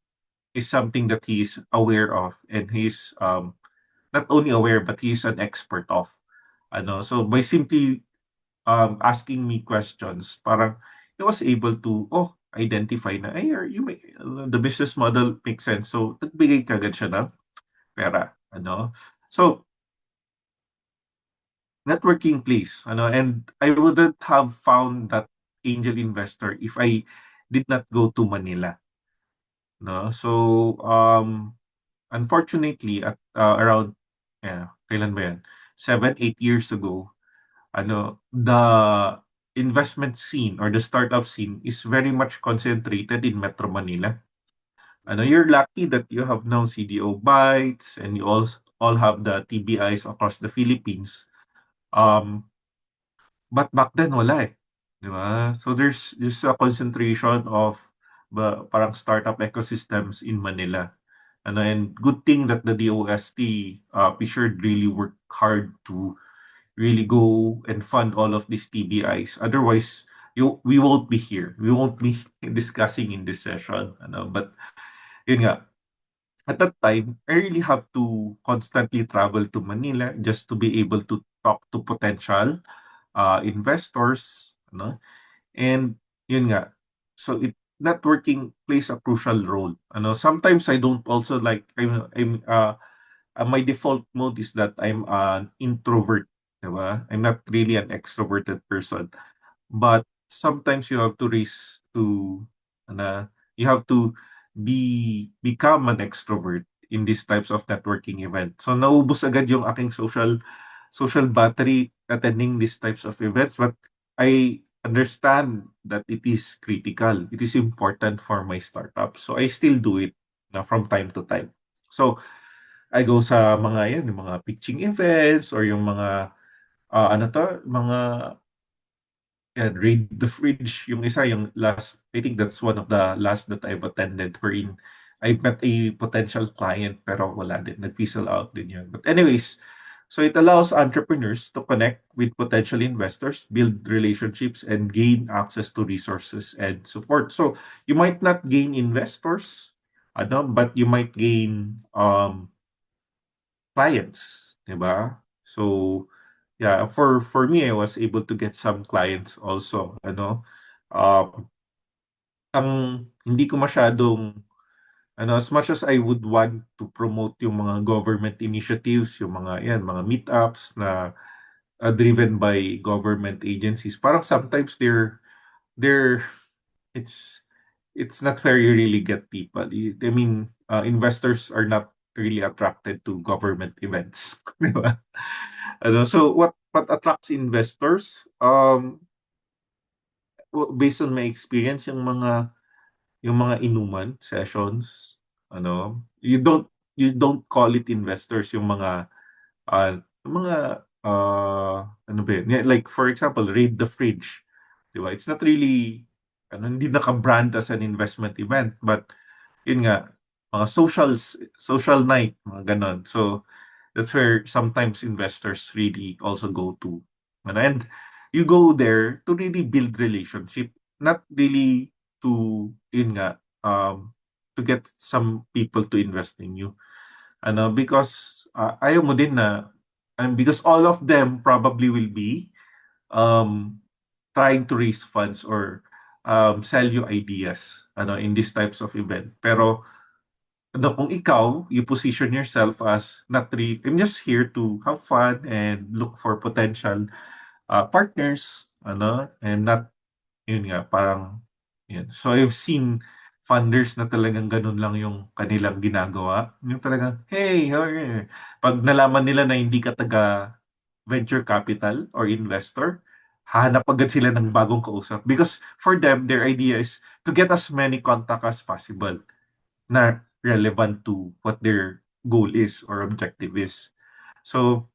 is something that he is aware of, and he's not only aware but he's an expert of. So by simply asking me questions, parang he was able to identify na ay the business model makes sense. So nagbigay kagad siya ng pera. So networking plays, and I wouldn't have found that angel investor if I did not go to Manila. No? So unfortunately at around kailan ba yan? 7, 8 years ago, the investment scene or the startup scene is very much concentrated in Metro Manila. You're lucky that you have now CDO Bytes and you all have the TBIs across the Philippines. But back then wala eh. Di ba? So there's just a concentration of parang startup ecosystems in Manila. And good thing that the DOST Fisher really worked hard to really go and fund all of these TBIs. Otherwise, we won't be here. We won't be discussing in this session. But yun nga, at that time, I really have to constantly travel to Manila just to be able to talk to potential investors. And yun nga, so networking plays a crucial role. Sometimes I don't also like, my default mode is that I'm an introvert, diba? I'm not really an extroverted person. But sometimes you have to become an extrovert in these types of networking event. So naubos agad yung aking social battery attending these types of events, but I understand that it is critical. It is important for my startup. So I still do it na from time to time. So I go sa mga yan, yung mga pitching events or yung mga ano to, mga and Raid the Fridge, yung isa, yung last, I think that's one of the last that I've attended wherein I met a potential client pero wala din, nag-fizzle out din yun. But anyways, so it allows entrepreneurs to connect with potential investors, build relationships, and gain access to resources and support. So you might not gain investors, but you might gain clients, 'di ba? So yeah, for me, I was able to get some clients also, Um, ang hindi ko masyadong as much as I would want to promote yung mga government initiatives, yung mga yan, mga meetups na driven by government agencies, parang sometimes they're it's it's not where you really get people. I mean, investors are not really attracted to government events. Di ba? So what attracts investors? Based on my experience, yung mga inuman sessions, you don't call it investors yung ano ba yun? Yeah, like for example, Raid the Fridge. 'Di ba? It's not really hindi naka-brand as an investment event, but yun nga, mga social night, mga ganon. So that's where sometimes investors really also go to. And you go there to really build relationship, not really yun nga, to get some people to invest in you. Because ayaw mo din na, and because all of them probably will be um, trying to raise funds or sell you ideas in these types of event. Pero kung ikaw, you position yourself as not really, I'm just here to have fun and look for potential partners, and not, yun nga, parang, yun. So I've seen funders na talagang ganun lang yung kanilang ginagawa. Yung talagang, hey, how are you? Pag nalaman nila na hindi ka taga venture capital or investor, hahanap agad sila ng bagong kausap. Because for them, their idea is to get as many contact as possible na relevant to what their goal is or objective is. So,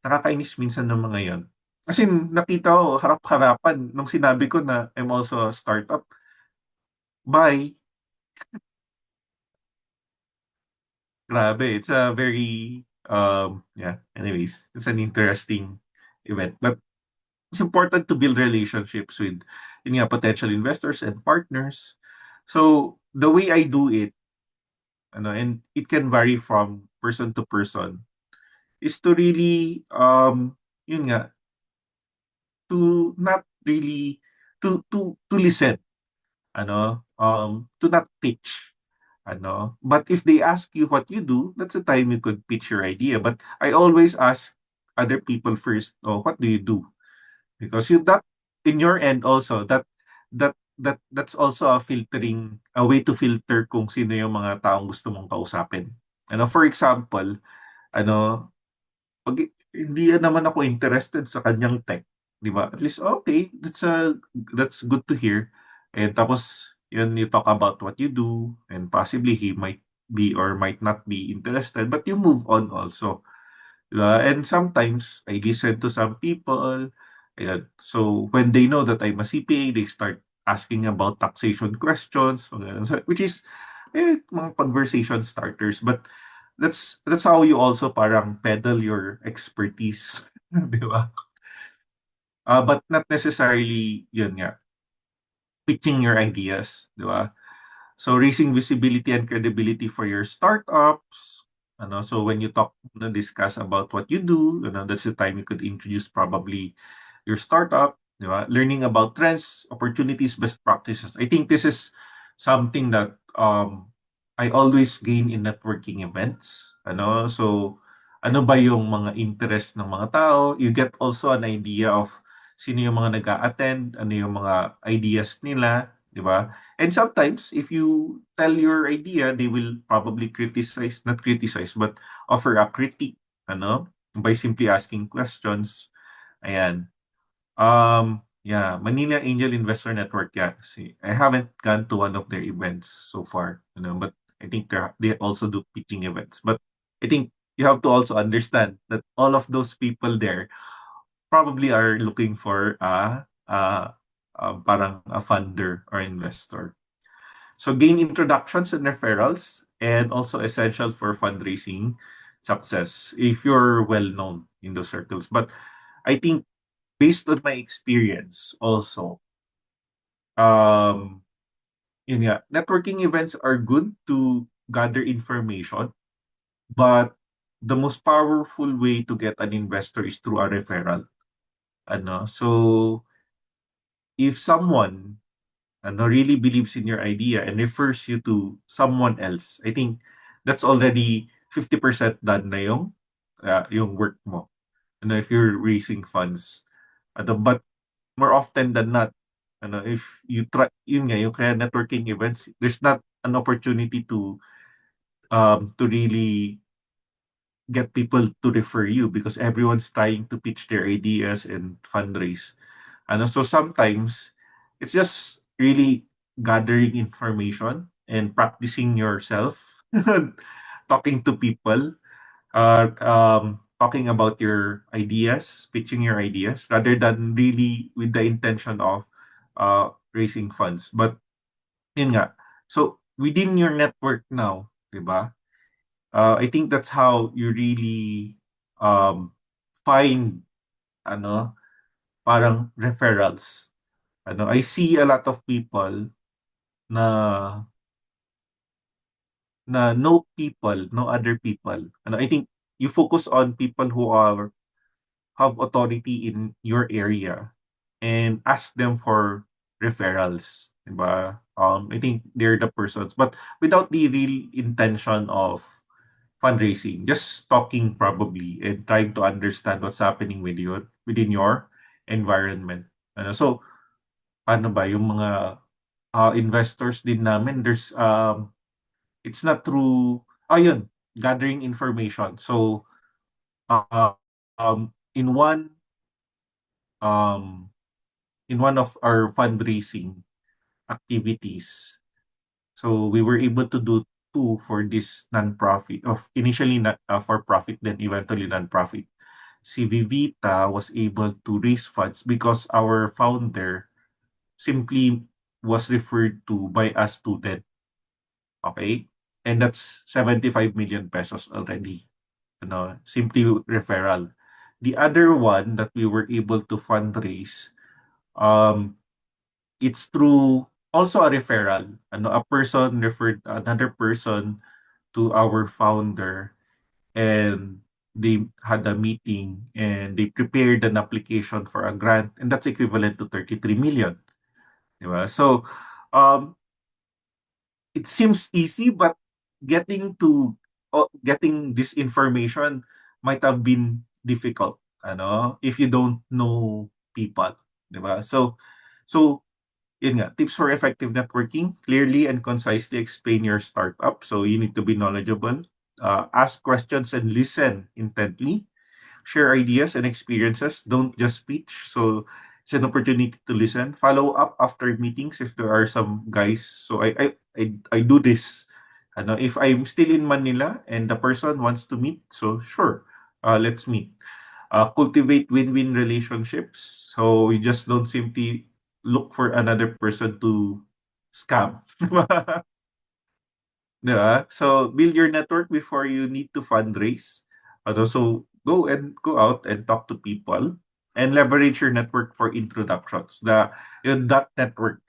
nakakainis minsan ng mga yon. Kasi nakita ko harap-harapan nung sinabi ko na I'm also a startup. Bye. Grabe. It's a very, yeah, anyways, it's an interesting event. But it's important to build relationships with potential investors and partners. So, the way I do it, and it can vary from person to person, is to really, yun nga, to not really, to listen, to not pitch, But if they ask you what you do, that's the time you could pitch your idea. But I always ask other people first, oh, what do you do? Because that in your end also, that's also a way to filter kung sino yung mga taong gusto mong kausapin. For example, ano, pag hindi naman ako interested sa kanyang tech, 'di ba? At least okay, that's good to hear. And tapos yun, you talk about what you do and possibly he might be or might not be interested, but you move on also. And sometimes I listen to some people. Ayan. So when they know that I'm a CPA, they start asking about taxation questions, which is mga conversation starters. But that's how you also parang peddle your expertise, di ba? But not necessarily yun nga, pitching your ideas, di ba? So raising visibility and credibility for your startups. So when you discuss about what you do, that's the time you could introduce probably your startup, di ba? Learning about trends, opportunities, best practices. I think this is something that I always gain in networking events. So ano ba yung mga interest ng mga tao? You get also an idea of sino yung mga nag-a-attend, ano yung mga ideas nila, 'di ba? And sometimes if you tell your idea, they will probably criticize, not criticize, but offer a critique, ano, by simply asking questions. Ayan. Yeah, Manila Angel Investor Network, yeah. See, I haven't gone to one of their events so far, but I think they also do pitching events. But I think you have to also understand that all of those people there probably are looking for parang a funder or investor. So gain introductions and referrals and also essential for fundraising success if you're well known in those circles. But I think based on my experience also, um, yun nga, networking events are good to gather information, but the most powerful way to get an investor is through a referral. So if someone really believes in your idea and refers you to someone else, I think that's already 50% done na yung work mo. If you're raising funds. But more often than not, if you try, yun nga, yung kaya networking events, there's not an opportunity to really get people to refer you because everyone's trying to pitch their ideas and fundraise. So sometimes it's just really gathering information and practicing yourself, talking to people, talking about your ideas, pitching your ideas, rather than really with the intention of raising funds. But yun nga, so within your network now, di ba? I think that's how you really um, find ano, parang referrals. I see a lot of people na know people, know other people. I think you focus on people who have authority in your area and ask them for referrals, 'di ba? I think they're the persons, but without the real intention of fundraising, just talking probably and trying to understand what's happening within your environment. So paano ba yung mga investors din namin, there's it's not through yun, gathering information. So uh, in um one of our fundraising activities, so we were able to do two for this nonprofit of initially not for profit, then eventually nonprofit. Si Vivita was able to raise funds because our founder simply was referred to by a student. Okay? And that's 75 million pesos already. Simply referral. The other one that we were able to fundraise, um, it's through also a referral. A person referred another person to our founder, and they had a meeting and they prepared an application for a grant, and that's equivalent to 33 million. Diba? So, um, it seems easy, but getting this information might have been difficult, if you don't know people, 'di ba? So yun nga, tips for effective networking: clearly and concisely explain your startup. So you need to be knowledgeable, ask questions and listen intently, share ideas and experiences, don't just speech. So it's an opportunity to listen. Follow up after meetings if there are some guys. So I do this. If I'm still in Manila and the person wants to meet, so sure, let's meet. Cultivate win-win relationships. So you just don't simply look for another person to scam. 'Di ba? So, build your network before you need to fundraise. So go out and talk to people and leverage your network for introductions. That network,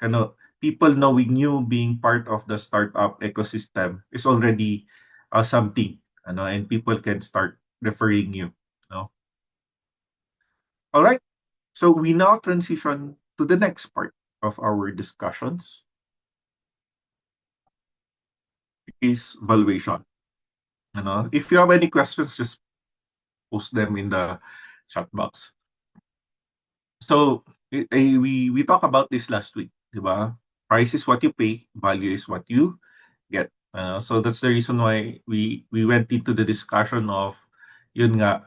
people knowing you being part of the startup ecosystem is already something, and people can start referring you, no? All right. So we now transition to the next part of our discussions is valuation. If you have any questions, just post them in the chat box. So we talked about this last week, di ba? Price is what you pay, value is what you get. So that's the reason why we went into the discussion of yun nga,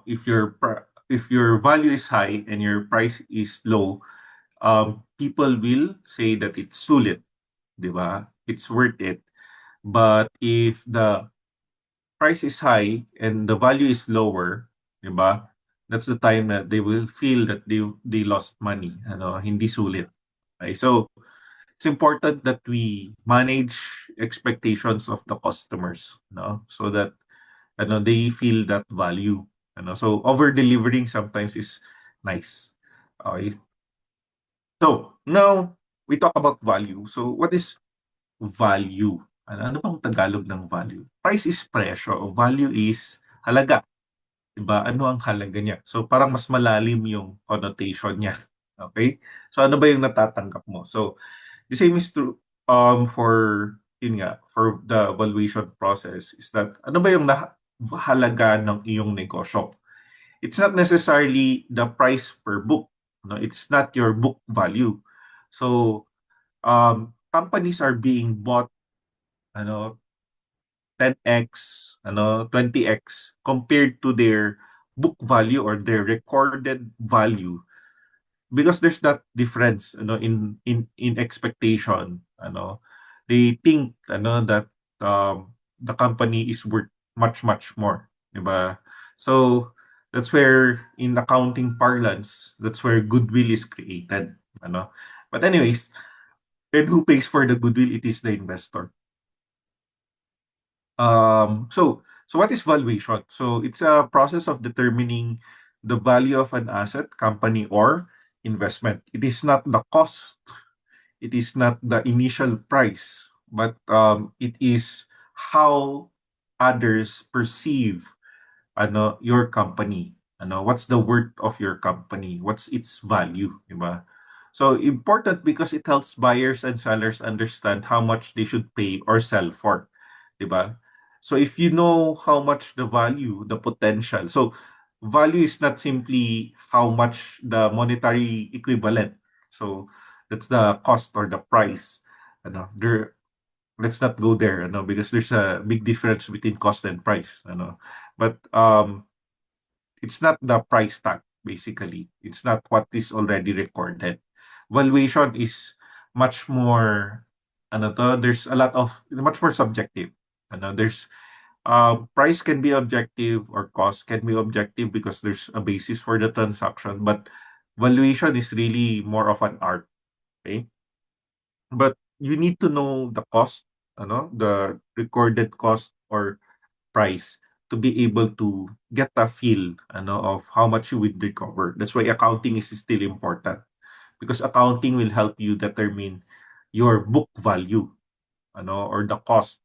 if your value is high and your price is low, people will say that it's sulit, 'di ba? It's worth it. But if the price is high and the value is lower, 'di ba? That's the time that they will feel that they lost money, hindi sulit. Okay? So it's important that we manage expectations of the customers, no? So that they feel that value. So over delivering sometimes is nice. Okay. So now we talk about value. So what is value? Ano bang Tagalog ng value? Price is presyo. Value is halaga. 'Di ba? Ano ang halaga niya? So parang mas malalim yung connotation niya. Okay? So ano ba yung natatanggap mo? So the same is true for yun nga, for the valuation process is that ano ba yung halaga ng iyong negosyo? It's not necessarily the price per book. No, it's not your book value. So companies are being bought ano 10x, 20x compared to their book value or their recorded value because there's that difference in expectation. They think that the company is worth much more, 'di ba? So that's where in accounting parlance, that's where goodwill is created. But anyways, and who pays for the goodwill? It is the investor. So what is valuation? So it's a process of determining the value of an asset, company, or investment. It is not the cost. It is not the initial price, but it is how others perceive your company. What's the worth of your company? What's its value, di ba? So important because it helps buyers and sellers understand how much they should pay or sell for, di ba? So if you know how much the value, the potential. So value is not simply how much the monetary equivalent. So that's the cost or the price. There let's not go there, because there's a big difference between cost and price, But it's not the price tag, basically. It's not what is already recorded. Valuation is much more, there's a lot of, much more subjective. There's, price can be objective or cost can be objective because there's a basis for the transaction, but valuation is really more of an art, okay? But you need to know the cost, the recorded cost or price to be able to get a feel of how much you would recover. That's why accounting is still important because accounting will help you determine your book value or the cost.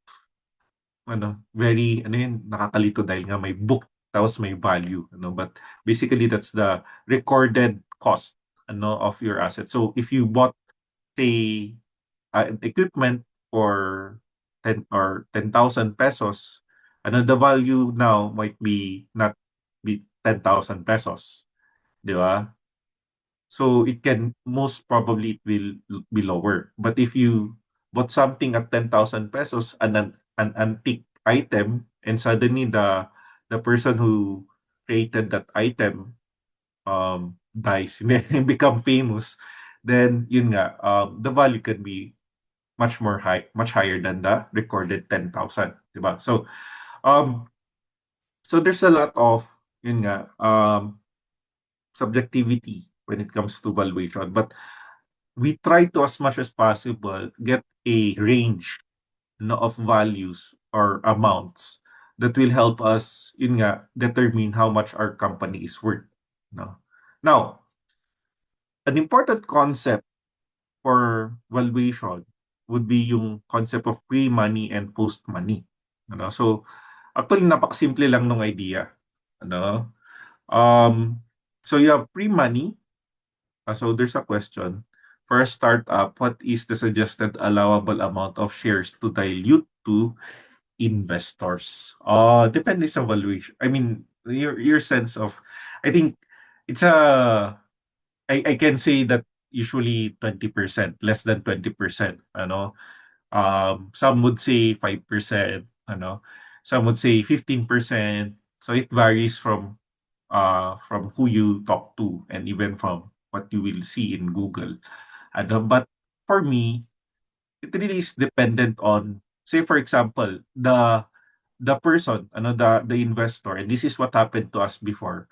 Very yun, nakakalito dahil nga may book tapos may value, but basically that's the recorded cost of your asset. So if you bought say equipment for 10,000 pesos, the value now might be not be 10,000 pesos, di ba? So it can most probably it will be lower. But if you bought something at 10,000 pesos, an antique item, and suddenly the person who created that item dies and become famous, then yun nga, the value can be much higher than the recorded 10,000, 'di ba? Um so there's a lot of yun nga subjectivity when it comes to valuation, but we try to as much as possible get a range of values or amounts that will help us yun nga determine how much our company is worth, no? Now, an important concept for valuation would be yung concept of pre-money and post-money. So, actually, napakasimple lang nung idea. Ano? Um, so, you have pre-money. So, there's a question. For a startup, what is the suggested allowable amount of shares to dilute to investors? Depende sa valuation. I mean, your sense of, I think, it's a, I can say that usually 20%, less than 20%, ano. Some would say 5%, ano. Some would say 15%. So it varies from who you talk to and even from what you will see in Google. Ano, but for me, it really is dependent on, say for example, the person, ano, the investor, and this is what happened to us before.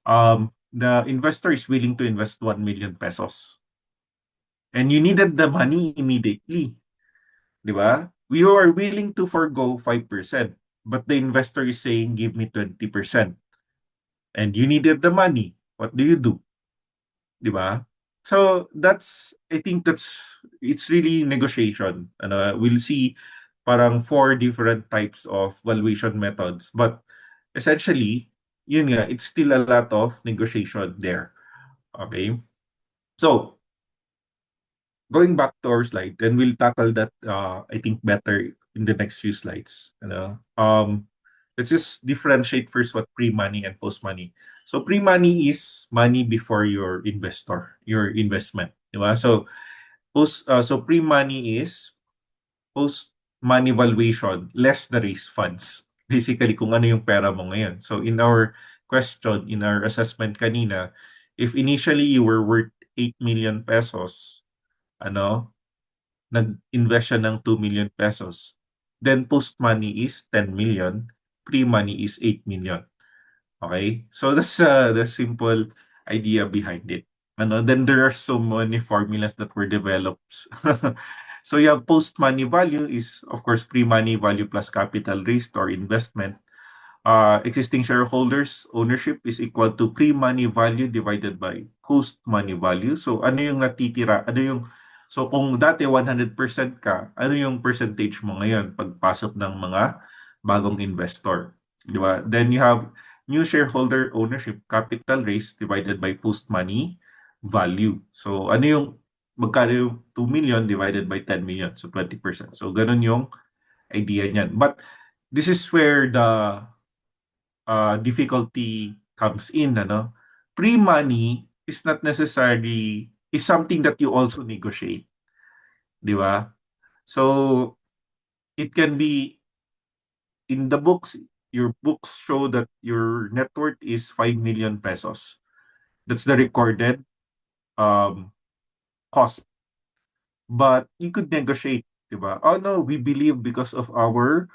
The investor is willing to invest 1 million pesos. And you needed the money immediately, di ba? We are willing to forgo 5%, but the investor is saying, give me 20%. And you needed the money. What do you do? Di ba? So I think it's really negotiation. We'll see parang four different types of valuation methods. But essentially, yun nga, it's still a lot of negotiation there. Okay? So, going back to our slide, and we'll tackle that, I think, better in the next few slides. Let's just differentiate first what pre-money and post-money. So pre-money is money before your investment. Diba? So pre-money is post-money valuation less the raise funds. Basically, kung ano yung pera mo ngayon. So in our question, in our assessment kanina, if initially you were worth 8 million pesos, ano, nag-invest siya ng 2 million pesos. Then post-money is 10 million, pre-money is 8 million. Okay? So that's the simple idea behind it. Then there are so many formulas that were developed. So you have post-money value is, of course, pre-money value plus capital raised or investment. Existing shareholders ownership is equal to pre-money value divided by post-money value. So ano yung natitira? So kung dati 100% ka, ano yung percentage mo ngayon pagpasok ng mga bagong investor? Di ba? Then you have new shareholder ownership, capital raise divided by post-money value. So ano yung magkano yung 2 million divided by 10 million? So 20%. So ganun yung idea niyan. But this is where the difficulty comes in, ano? Pre-money is not necessarily is something that you also negotiate, di ba? So it can be in the books, your books show that your net worth is 5 million pesos. That's the recorded um cost. But you could negotiate, di ba? Oh no, we believe because of our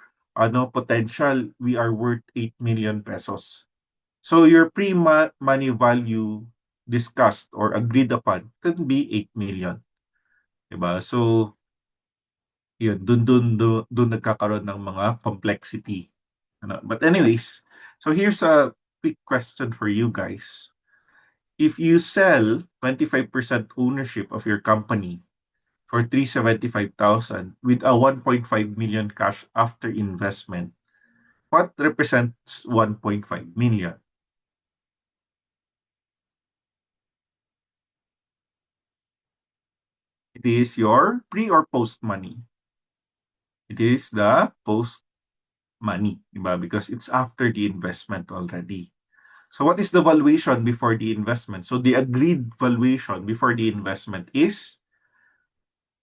potential, we are worth 8 million pesos. So your pre-money value discussed or agreed upon could be 8 million. Diba? So, yun, dun nagkakaroon ng mga complexity. But anyways, so here's a quick question for you guys. If you sell 25% ownership of your company for 375,000 with a 1.5 million cash after investment, what represents 1.5 million? It is your pre or post money. It is the post money, diba? Because it's after the investment already. So what is the valuation before the investment? So the agreed valuation before the investment is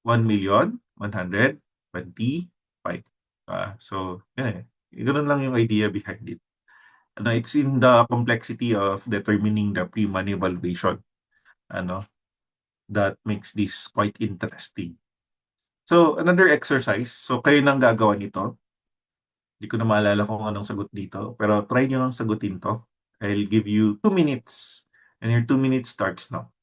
1,125,000. So, yun eh. Ganun lang yung idea behind it. It's in the complexity of determining the pre-money valuation. Ano, that makes this quite interesting. So, another exercise. So, kayo nang gagawa nito. Hindi ko na maalala kung anong sagot dito. Pero try nyo lang sagutin to. I'll give you 2 minutes. And your 2 minutes starts now.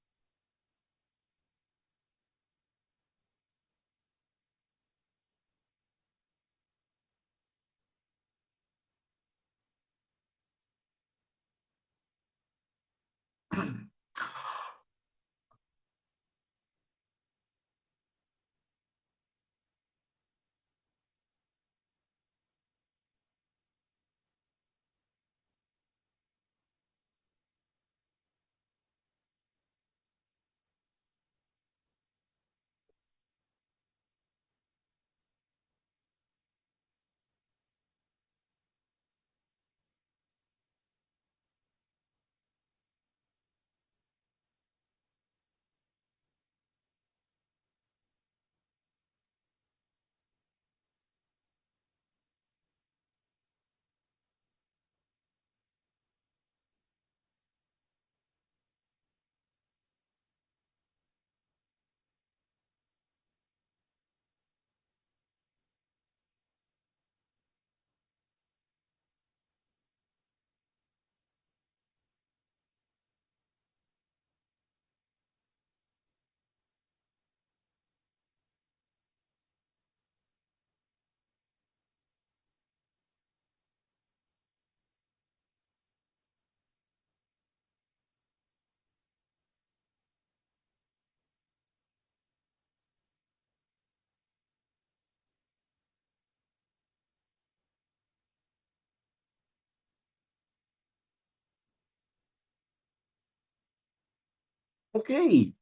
Okay.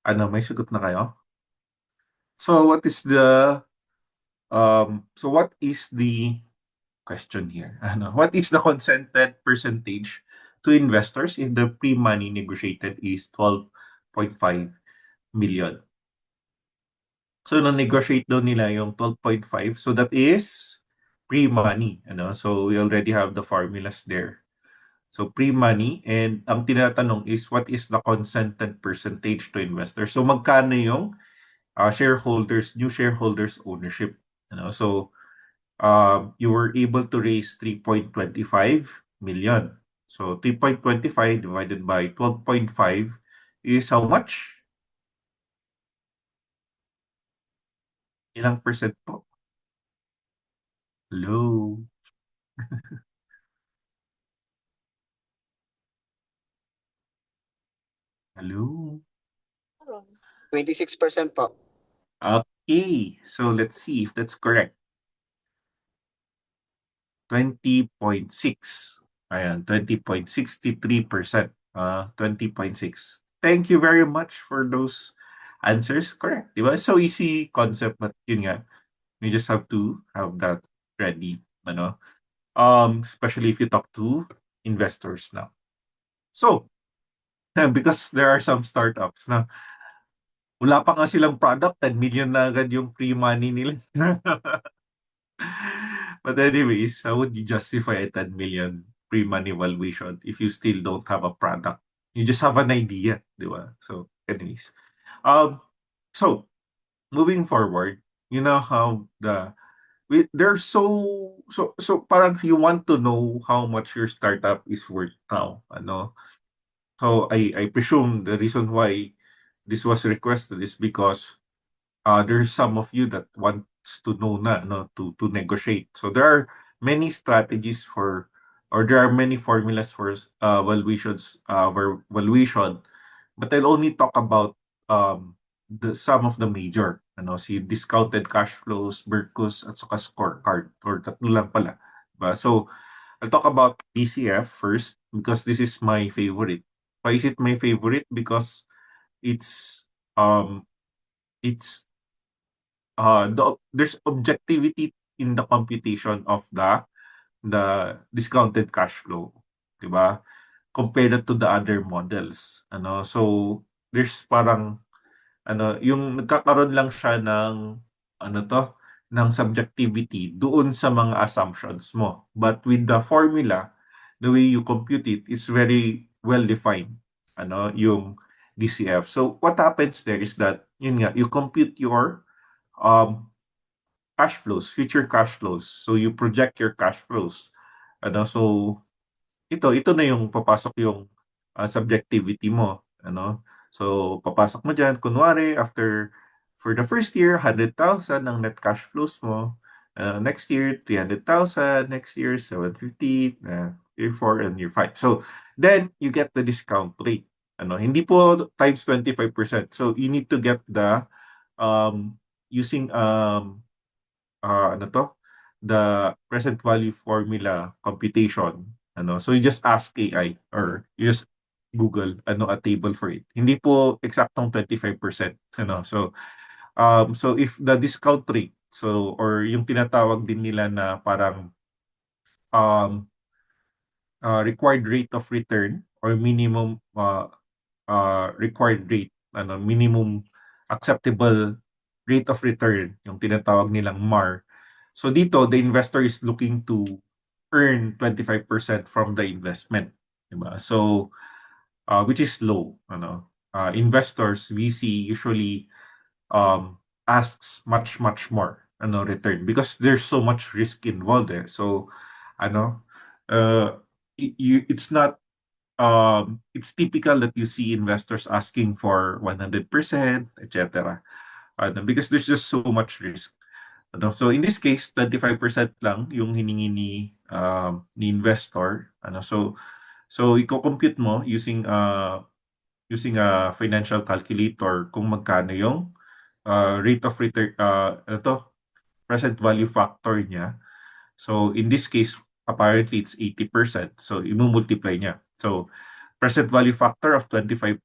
Ano, may sagot na kayo? So what is the question here? Ano, what is the consented percentage to investors if the pre-money negotiated is 12.5 million? So na-negotiate daw nila yung 12.5. So that is pre-money, ano? So we already have the formulas there. So pre-money, and ang tinatanong is what is the consented percentage to investors? So magkano yung new shareholders ownership. So you were able to raise 3.25 million. So 3.25 divided by 12.5 is how much? Ilang percent po? Hello? Hello? 26% po. Okay, so let's see if that's correct. 20.6. Ayan, 20.63%. 20.6. Thank you very much for those answers. Correct. Diba? So easy concept, but yun nga, you just have to have that ready. Ano? Especially if you talk to investors now. So, because there are some startups na wala pa nga silang product, 10 million na agad yung pre-money nila. But anyways, how would you justify a 10 million pre-money valuation if you still don't have a product? You just have an idea, di ba? So, anyways. Um, so, moving forward, you know how they're so parang you want to know how much your startup is worth now, ano? So, I presume the reason why this was requested is because there's some of you that wants to know na no to negotiate. So there are many strategies for, or there are many formulas for valuation, but I'll only talk about the some of the major, si discounted cash flows, Berkus, at saka scorecard, or tatlo lang pala. Diba? So I'll talk about DCF first because this is my favorite. Why is it my favorite? Because it's um it's there's objectivity in the computation of the discounted cash flow, 'di ba? Compared to the other models. So there's parang yung nagkakaroon lang siya ng ano to, ng subjectivity doon sa mga assumptions mo. But with the formula, the way you compute it is very well defined. Yung DCF. So what happens there is that yun nga, you compute your um cash flows, future cash flows. So you project your cash flows. So ito na yung papasok yung subjectivity mo, So papasok mo diyan kunwari after for the first year 100,000 ang net cash flows mo. Next year 300,000, next year 750, year 4 and year 5. So then you get the discount rate. Hindi po times 25%. So you need to get the using ano to, the present value formula computation. So you just ask AI or you just Google a table for it. Hindi po eksaktong 25%. So if the discount rate, so or yung tinatawag din nila na parang um, required rate of return or minimum required rate, minimum acceptable rate of return, yung tinatawag nilang MAR. So dito, the investor is looking to earn 25% from the investment. Diba? So, which is low. Investors, VC, usually asks much, much more return because there's so much risk involved there. So, ano, it's not it's typical that you see investors asking for 100%, etc. Because there's just so much risk. So in this case, 25% lang yung hiningi ni investor. So i-compute mo using a financial calculator kung magkano yung rate of return, present value factor niya. So in this case, apparently it's 80%. So i-multiply niya. So present value factor of 25%,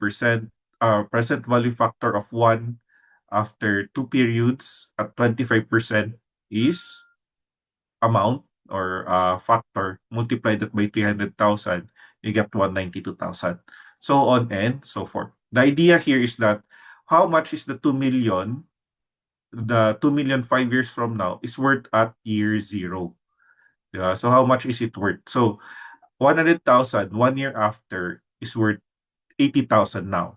present value factor of 1 after 2 periods at 25% is amount or factor, multiply that by 300,000, you get 192,000. So on and so forth. The idea here is that how much is the 2 million, the 2 million 5 years from now is worth at year zero. Yeah, so how much is it worth? So 100,000 1 year after is worth 80,000 now.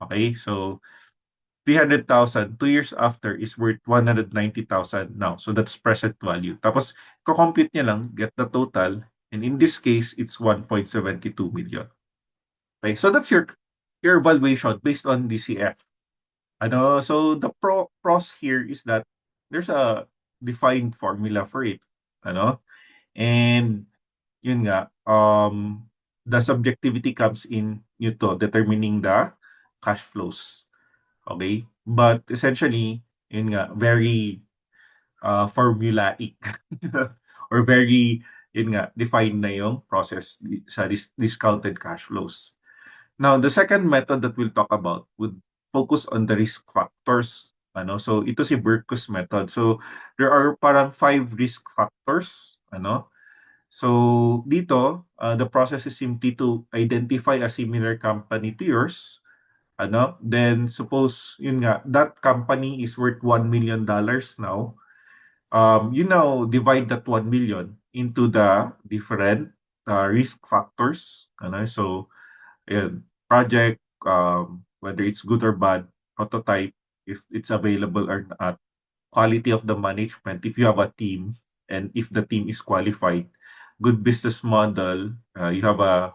Okay, so 300,000 2 years after is worth 190,000 now. So that's present value. Tapos, ko-compute niya lang, get the total, and in this case, it's 1.72 million. Okay, so that's your valuation based on DCF. Ano, so the pros here is that there's a defined formula for it. Ano? And yun nga, the subjectivity comes in nito, determining the cash flows. Okay? But essentially, yun nga, very formulaic or very, yun nga, defined na yung process sa discounted cash flows. Now, the second method that we'll talk about would focus on the risk factors. Ano? So, ito si Berkus method. So, there are parang 5 risk factors. Ano? So, dito, the process is simply to identify a similar company to yours. Ano? Then, suppose, yun nga, that company is worth $1 million now. You now divide that 1 million into the different risk factors. Ano? So, ayan, project, whether it's good or bad, prototype, if it's available or not, quality of the management, if you have a team, and if the team is qualified, good business model, you have a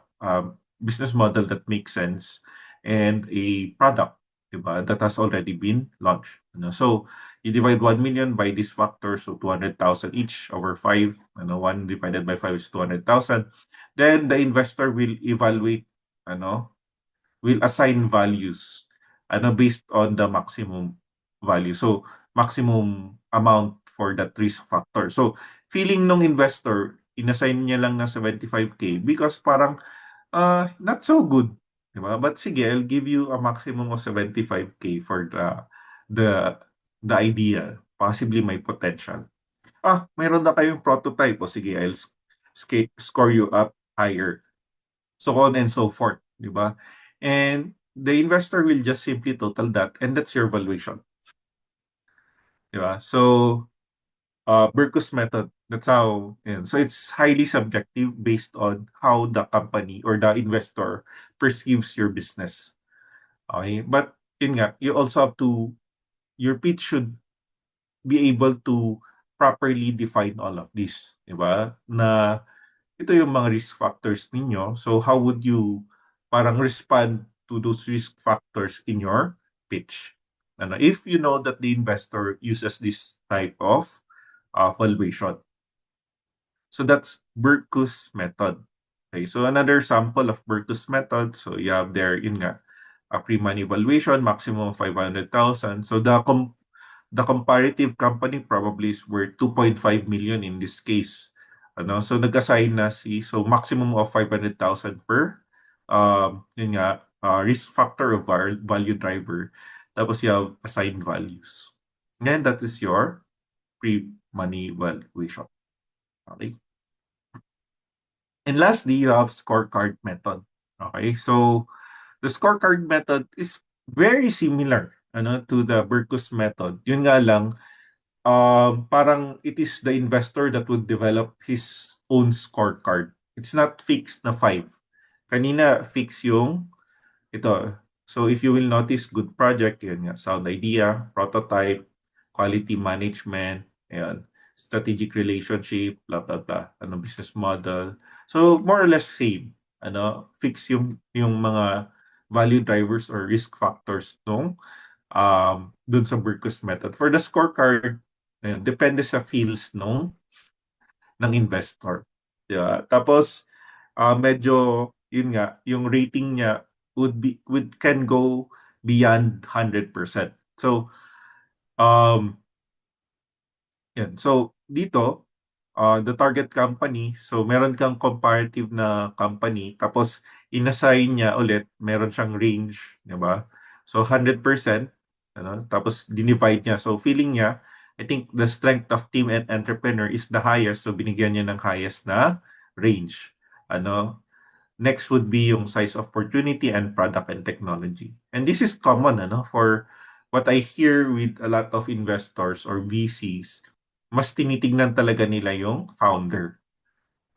business model that makes sense, and a product, diba, that has already been launched. Ano? So, you divide 1 million by these factors, so 200,000 each over 5, 1 divided by 5 is 200,000. Then, the investor will evaluate, will assign values based on the maximum value. So, maximum amount for that risk factor. So, feeling nung investor, inassign niya lang na 75K because parang not so good. Diba? But sige, I'll give you a maximum of 75K for the the idea. Possibly may potential. Mayroon na kayong prototype. O sige, I'll score you up higher. So on and so forth. Diba? And the investor will just simply total that and that's your valuation. Diba? So, Berkus method, that's how, so it's highly subjective based on how the company or the investor perceives your business. Okay? But, yun nga, you also have to, your pitch should be able to properly define all of this. Diba? Na, ito yung mga risk factors ninyo. So, how would you parang respond to those risk factors in your pitch? If you know that the investor uses this type of valuation. So that's Berkus method. Okay, so another sample of Berkus method. So you have there, yun nga, a pre-money valuation, maximum of 500,000. So the comparative company probably is worth 2.5 million in this case. So nag-assign na so maximum of 500,000 per yun nga, risk factor of value driver. Tapos you have assigned values. And that is your pre-money valuation. Okay. And lastly, you have scorecard method. Okay, so the scorecard method is very similar to the Berkus method. Yun nga lang, parang it is the investor that would develop his own scorecard. It's not fixed na 5. Kanina, fix yung ito. So if you will notice, good project, yun nga, sound idea, prototype, quality management, ayan, strategic relationship, blah, blah, blah, business model. So more or less same. Fix yung mga value drivers or risk factors nung dun sa Berkus method. For the scorecard, depende sa feels ng investor. Diba? Tapos, medyo, yun nga, yung rating niya can go beyond 100%. So, yan. So, dito, the target company. So, meron kang comparative na company. Tapos, inassign niya ulit, meron siyang range, di ba? So, 100%. Ano? Tapos, dinivide niya. So, feeling niya, I think the strength of team and entrepreneur is the highest. So, binigyan niya ng highest na range. Ano? Next would be yung size of opportunity and product and technology. And this is common ano for what I hear with a lot of investors or VCs, mas tinitingnan talaga nila yung founder.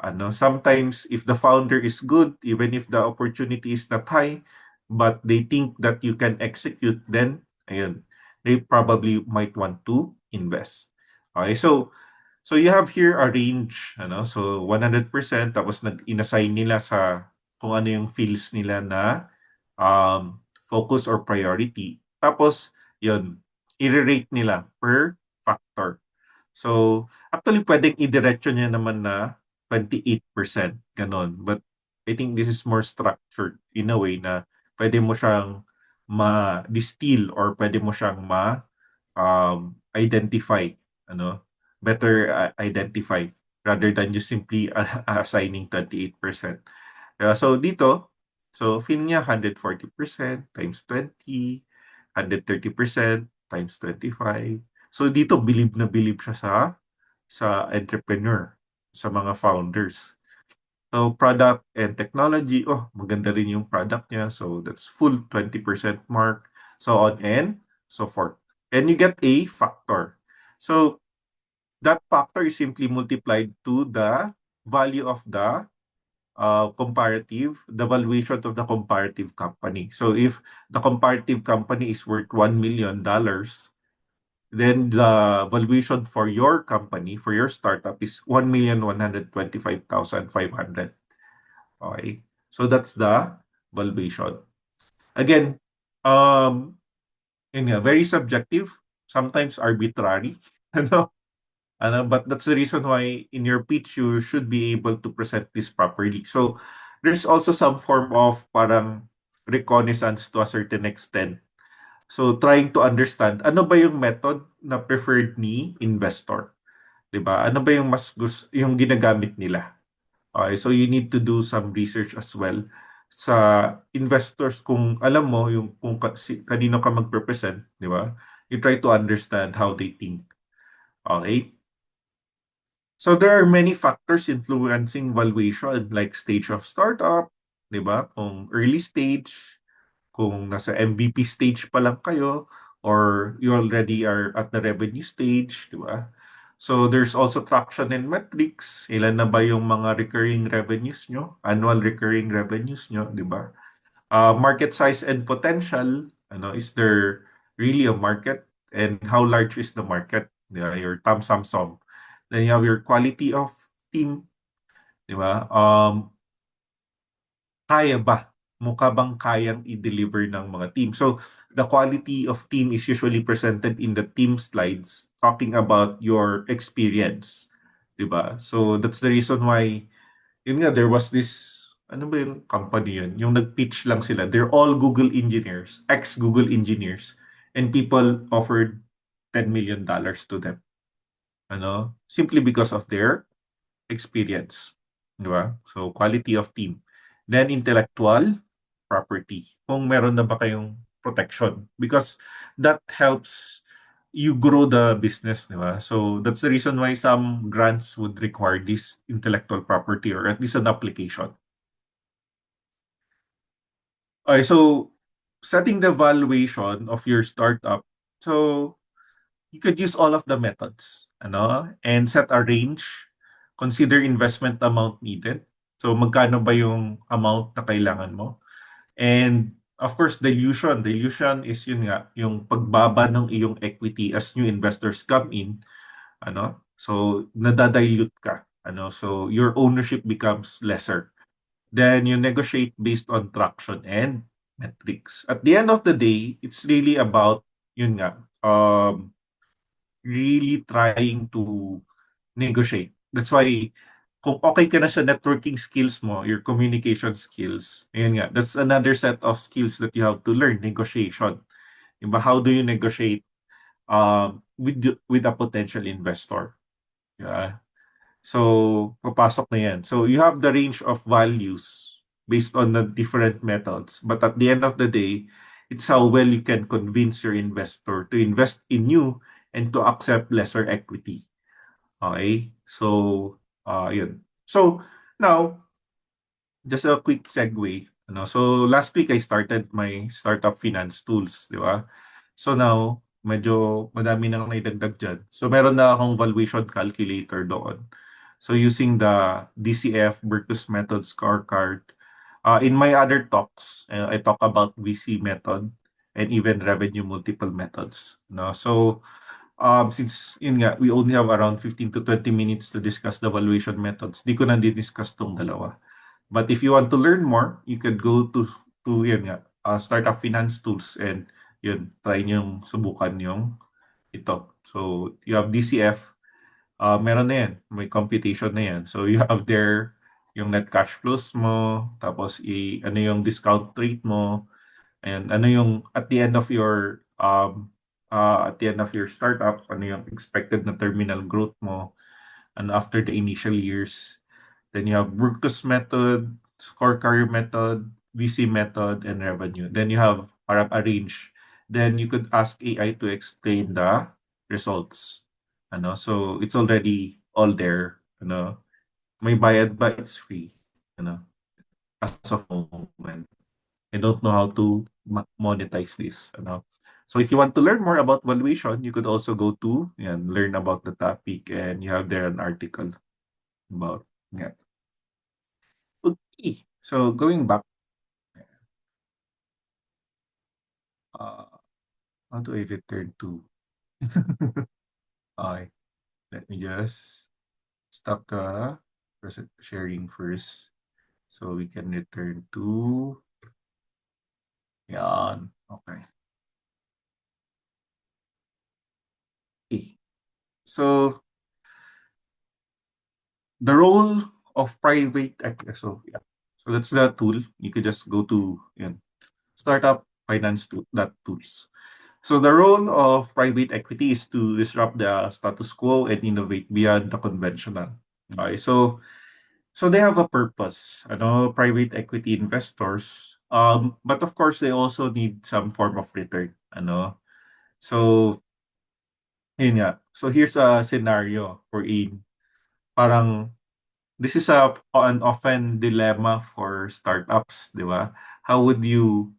Ano, sometimes if the founder is good, even if the opportunity is not high, but they think that you can execute, then ayun, they probably might want to invest. Okay, so you have here a range, ano? So 100% tapos nag-inassign nila sa kung ano yung fields nila na focus or priority. Tapos, yun, i-rate nila per factor. So, actually pwedeng idiretso niya naman na 28%, ganon. But I think this is more structured in a way na pwede mo siyang ma-distill or pwede mo siyang identify, ano, better identify rather than just simply assigning 28%. So dito, so feel niya 140% times 20, 130% times 25. So dito believe siya sa entrepreneur, sa mga founders. So product and technology, oh, maganda rin yung product niya. So that's full 20% mark, so on and so forth. And you get a factor. So that factor is simply multiplied to the value of the the valuation of the comparative company. So if the comparative company is worth $1 million, then the valuation for your company, for your startup is 1,125,500. Okay. So that's the valuation. Again, very subjective, sometimes arbitrary. Ano? But that's the reason why in your pitch you should be able to present this properly. So there's also some form of parang reconnaissance to a certain extent. So trying to understand ano ba yung method na preferred ni investor, 'di ba? Ano ba yung mas yung ginagamit nila? Okay, so you need to do some research as well sa investors kung alam mo yung kung kanino ka magpe-present, 'di ba? You try to understand how they think. Okay? So there are many factors influencing valuation like stage of startup, 'di ba? Kung early stage, kung nasa MVP stage pa lang kayo or you already are at the revenue stage, 'di ba? So there's also traction and metrics. Ilan na ba yung mga recurring revenues nyo? Annual recurring revenues nyo, 'di ba? Market size and potential, is there really a market and how large is the market? Yeah, your thumb sum sum. Then you have your quality of team, di ba? Kaya ba? Mukha bang kayang i-deliver ng mga team? So, the quality of team is usually presented in the team slides talking about your experience, di ba? So, that's the reason why yun nga, there was this, ano ba yung company yun? Yung nag-pitch lang sila. They're all Google engineers, ex-Google engineers. And people offered $10 million to them. Simply because of their experience. Di ba? So, quality of team. Then, intellectual property. Kung meron na ba kayong protection. Because that helps you grow the business, di ba? So, that's the reason why some grants would require this intellectual property or at least an application. Okay, so setting the valuation of your startup. So, you could use all of the methods, and set a range, consider investment amount needed. So magkano ba yung amount na kailangan mo? And of course, dilution. Dilution is yun nga, yung pagbaba ng iyong equity as new investors come in, So nadadilute ka, So your ownership becomes lesser. Then you negotiate based on traction and metrics. At the end of the day, it's really about yun nga, really trying to negotiate. That's why kung okay ka na sa networking skills mo, your communication skills, yun nga, that's another set of skills that you have to learn, negotiation. Diba? How do you negotiate with a potential investor? Yeah. So, papasok na yan. So, you have the range of values based on the different methods. But at the end of the day, it's how well you can convince your investor to invest in you and to accept lesser equity. Okay? So, yun. So, now, just a quick segue. So last week I started my startup finance tools, di ba? So now, medyo madami nang naidagdag dyan. So meron na akong valuation calculator doon. So using the DCF Berkus method scorecard. In my other talks, I talk about VC method and even revenue multiple methods. No? So since yun nga, we only have around 15 to 20 minutes to discuss the valuation methods, di ko na di-discuss tong dalawa. But if you want to learn more, you could go to yun nga, Startup Finance Tools and yun, try nyo subukan yung ito. So, you have DCF, meron na yan, may computation na yan. So, you have there yung net cash flows mo, tapos ano yung discount rate mo, and ano yung at the end of your startup, ano yung expected na terminal growth mo, and after the initial years. Then you have Burkus method, scorecard method, VC method, and revenue. Then you have parang arrange. Then you could ask AI to explain the results. So it's already all there. May bayad ba? It's free. Ano, as of moment. I don't know how to monetize this. So if you want to learn more about valuation, you could also go to and learn about the topic, and you have there an article about yeah. Okay. So going back, uh, how do I return to? Okay, let me just stop the sharing first so we can return to yan. Okay. Okay. So the role of private so yeah. So that's the tool. You could just go to yan, startup finance tools. So the role of private equity is to disrupt the status quo and innovate beyond the conventional. Okay, so they have a purpose, private equity investors. But of course they also need some form of return, So yun nga. So here's a scenario wherein parang this is an often dilemma for startups, di ba? How would you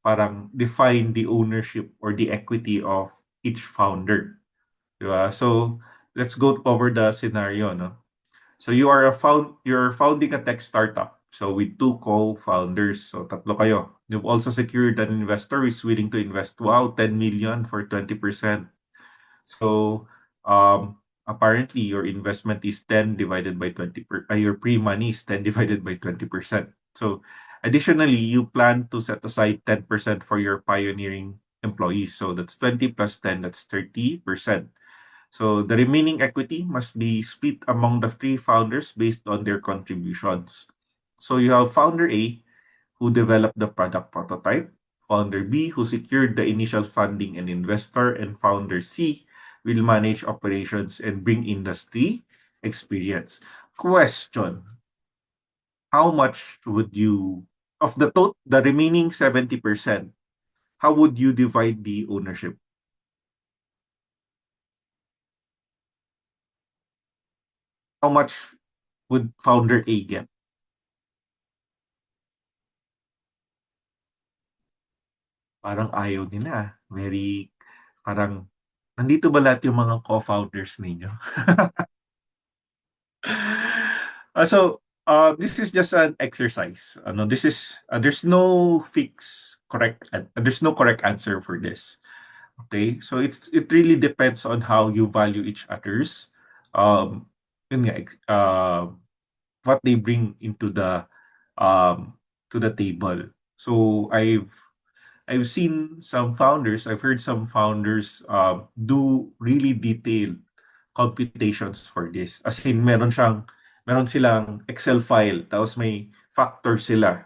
parang define the ownership or the equity of each founder, di ba? So let's go over the scenario, no? So you're founding a tech startup. So with two co-founders, so tatlo kayo. You've also secured an investor who is willing to invest, wow, 10 million for 20%. So apparently your investment is 10 divided by 20 your pre-money is 10 divided by 20%. So additionally, you plan to set aside 10% for your pioneering employees. So that's 20 plus 10, that's 30%. So the remaining equity must be split among the three founders based on their contributions. So you have founder A, who developed the product prototype, founder B, who secured the initial funding and investor, and founder C will manage operations and bring industry experience. Question: how much would you of the remaining 70%, how would you divide the ownership? How much would founder A get? Parang ayaw nila. Parang, nandito ba lahat yung mga co-founders ninyo? This is just an exercise. There's no there's no correct answer for this. Okay? So it really depends on how you value each others. Um, yun nga, what they bring into um, the table. So I've seen some founders, I've heard some founders do really detailed computations for this. As in, meron silang Excel file, tapos may factor sila.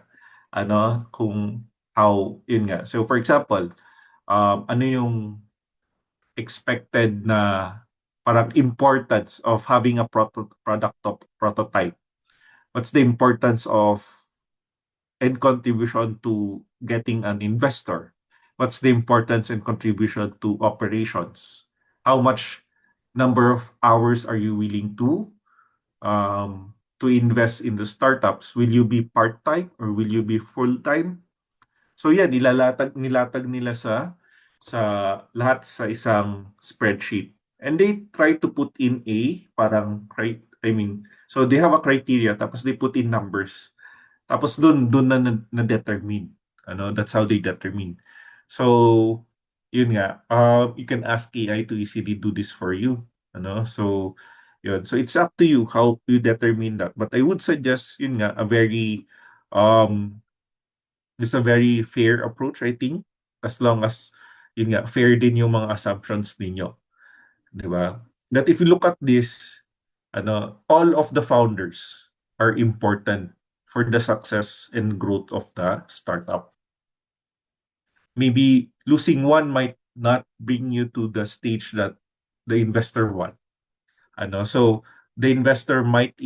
Kung how, yun nga. So for example, ano yung expected na parang importance of having a prototype? What's the importance of and contribution to getting an investor? What's the importance and contribution to operations? How much number of hours are you willing to invest in the startups? Will you be part-time or will you be full-time? So yan, nilatag nila sa lahat sa isang spreadsheet. And they try to put in I mean, so they have a criteria tapos they put in numbers. Tapos doon na determine. That's how they determine. So yun nga, you can ask AI to easily do this for you. So yun. So it's up to you how you determine that. But I would suggest yun nga um a very fair approach, I think, as long as yun nga fair din yung mga assumptions ninyo, 'di ba? That if you look at this, all of the founders are important for the success and growth of the startup. Maybe losing one might not bring you to the stage that the investor want. So the investor might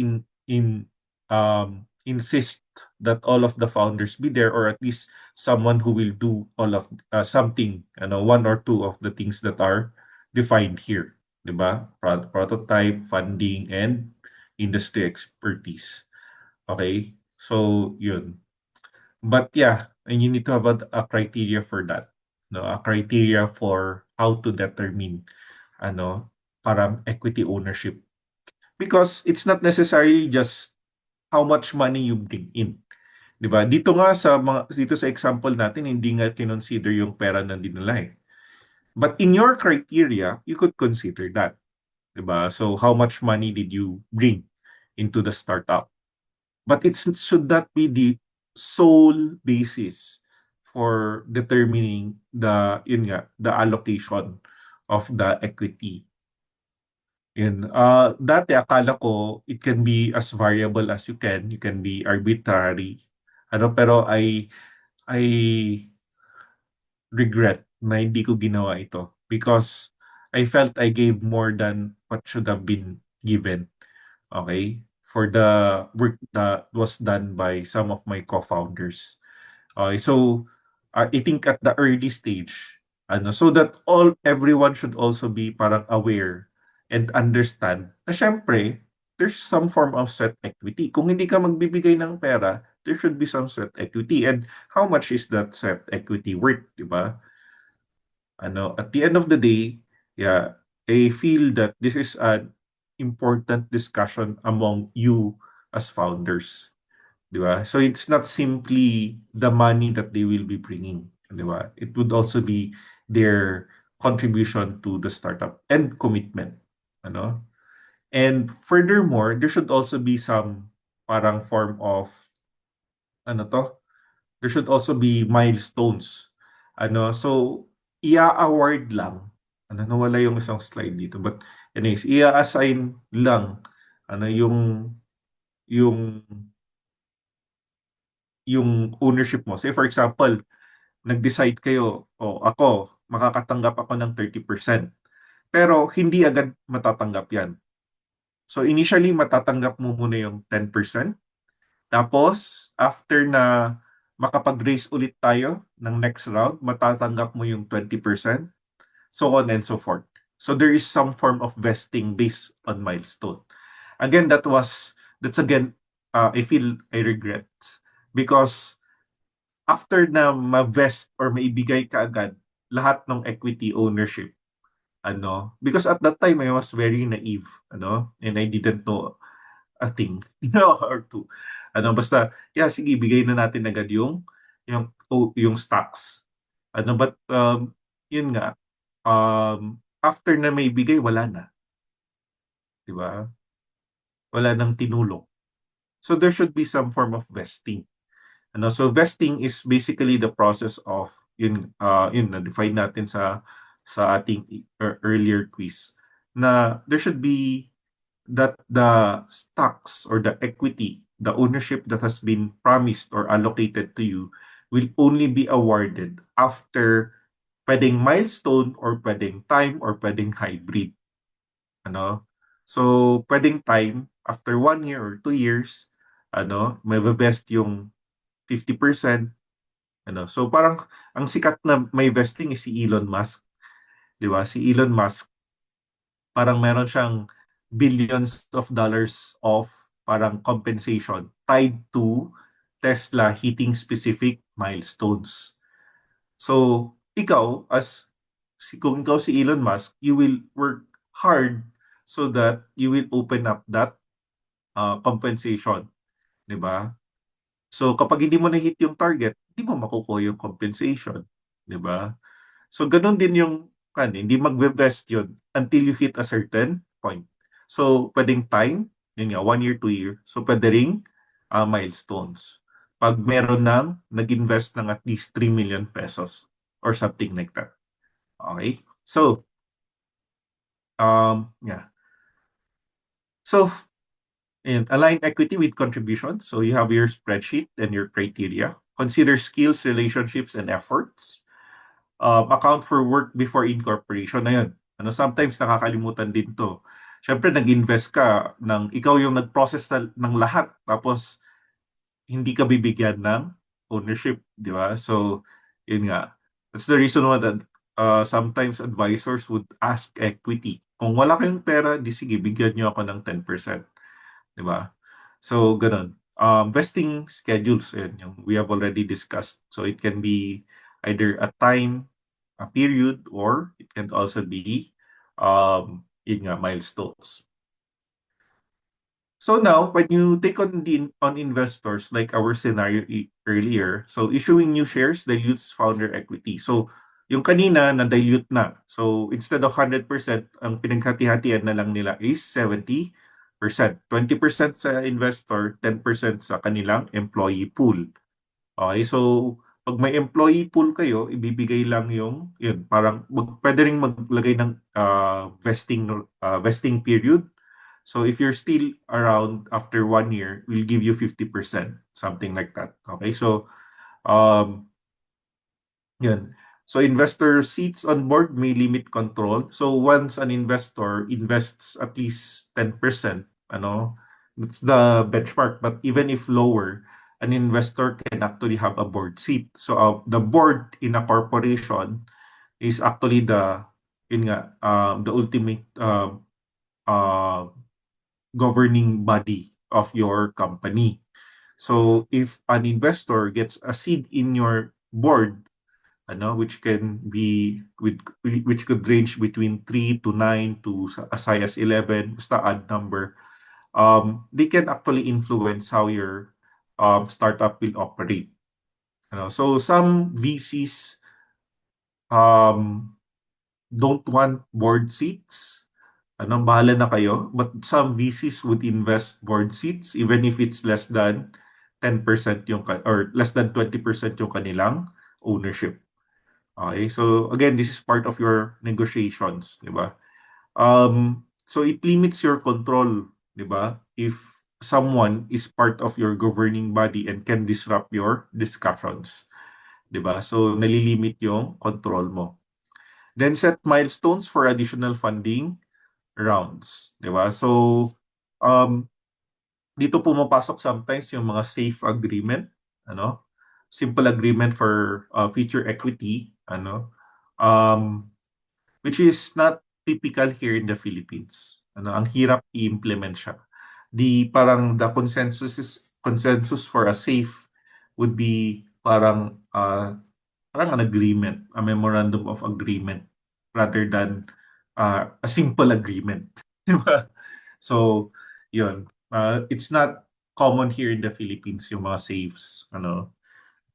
insist that all of the founders be there, or at least someone who will do all of something, one or two of the things that are defined here, 'di ba? Prototype, funding, and industry expertise. Okay? So, yun. But yeah, and you need to have a criteria for that. No, a criteria for how to determine parang equity ownership, because it's not necessarily just how much money you bring in. 'Di ba? Dito sa example natin, hindi nga kinonsider yung pera na dinala eh. But in your criteria, you could consider that. 'Di ba? So how much money did you bring into the startup? But it should not be the sole basis for determining the allocation of the equity. Dati akala ko it can be as variable as you can. You can be arbitrary. Pero I regret na hindi ko ginawa ito because I felt I gave more than what should have been given. Okay? For the work that was done by some of my co-founders. Okay, so I think at the early stage, so that everyone should also be parang aware and understand na syempre, there's some form of sweat equity. Kung hindi ka magbibigay ng pera, there should be some sweat equity. And how much is that sweat equity worth, di ba? At the end of the day, yeah, I feel that this is an important discussion among you as founders. Di ba? So it's not simply the money that they will be bringing, di ba? It would also be their contribution to the startup and commitment, ano? And furthermore, there should also be some parang form of ano to? There should also be milestones. So ia-award lang. Nawala yung isang slide dito. But anyways, ia-assign lang ano yung yung ownership mo. Say for example, nag-decide kayo, o ako, makakatanggap ako ng 30%. Pero hindi agad matatanggap yan. So initially, matatanggap mo muna yung 10%. Tapos, after na makapag-raise ulit tayo ng next round, matatanggap mo yung 20%. So on and so forth. So there is some form of vesting based on milestone. Again, that's again, I feel I regret because after na ma-vest or maibigay ka agad lahat ng equity ownership, because at that time I was very naive, and I didn't know a thing, or two. Basta, yeah, sige, bigay na natin agad yung stocks. But yun nga, after na may bigay, wala na, di ba? Wala nang tinulong. So there should be some form of vesting. So vesting is basically the process of yun na define natin sa ating earlier quiz na there should be that the stocks or the equity, the ownership that has been promised or allocated to you will only be awarded after pwedeng milestone or pwedeng time or pwedeng hybrid. ano. So, pwedeng time, after 1 year or 2 years, may vest yung 50%, ano. So, parang ang sikat na may vesting is si Elon Musk, di ba? Si Elon Musk, parang meron siyang billions of dollars of parang compensation tied to Tesla hitting specific milestones. So, ikaw, kung ikaw si Elon Musk, you will work hard so that you will open up that compensation, di ba? So, kapag hindi mo na-hit yung target, hindi mo makukuha yung compensation, di ba? So, ganun din yung hindi magbe-vest yun until you hit a certain point. So, pwedeng time, yun nga, 1 year, 2 year. So, pwede ring milestones. Pag meron nag-invest ng at least 3 million pesos or something like that. Okay? So, yeah. So, and align equity with contributions. So, you have your spreadsheet and your criteria. Consider skills, relationships, and efforts. Account for work before incorporation na yun. Sometimes nakakalimutan din to. Siyempre, nag-invest ka ikaw yung nag-process ng lahat, tapos hindi ka bibigyan ng ownership, di ba? So, yun nga. That's the reason why that sometimes advisors would ask equity. Kung wala kayong pera, di sige, bigyan nyo ako ng 10%. Di ba? So, ganun. Vesting schedules, yung we have already discussed. So, it can be either a period, or it can also be yun nga, milestones. So now, when you take on investors, like our scenario earlier, so issuing new shares dilutes founder equity. So yung kanina na dilute na. So instead of 100%, ang pinaghati-hatian na lang nila is 70%. 20% sa investor, 10% sa kanilang employee pool. Okay, so pag may employee pool kayo, ibibigay lang yun, parang pwede ring maglagay ng vesting period. So if you're still around after 1 year, we'll give you 50%, something like that. Okay, so um, yun. So investor seats on board may limit control. So once an investor invests at least 10%, that's the benchmark. But even if lower, an investor can actually have a board seat. So the board in a corporation is actually the ultimate uh, governing body of your company. So if an investor gets a seat in your board, which can be which could range between 3 to 9 to as high as 11, basta odd number, they can actually influence how your startup will operate. So some VCs um, don't want board seats. Bahala na kayo. But some VCs would invest board seats even if it's less than 10% or less than 20% yung kanilang ownership. Okay, so again, this is part of your negotiations, di ba? So it limits your control, di ba? If someone is part of your governing body and can disrupt your discussions, di ba? So nalilimit yung control mo. Then set milestones for additional funding rounds, di ba? So um, dito pumapasok sometimes yung mga safe agreement, simple agreement for future equity, which is not typical here in the Philippines. Ang hirap i-implement siya. Parang the consensus for a safe would be parang an agreement, a memorandum of agreement rather than a simple agreement. Di ba? So, yun. It's not common here in the Philippines yung mga safes,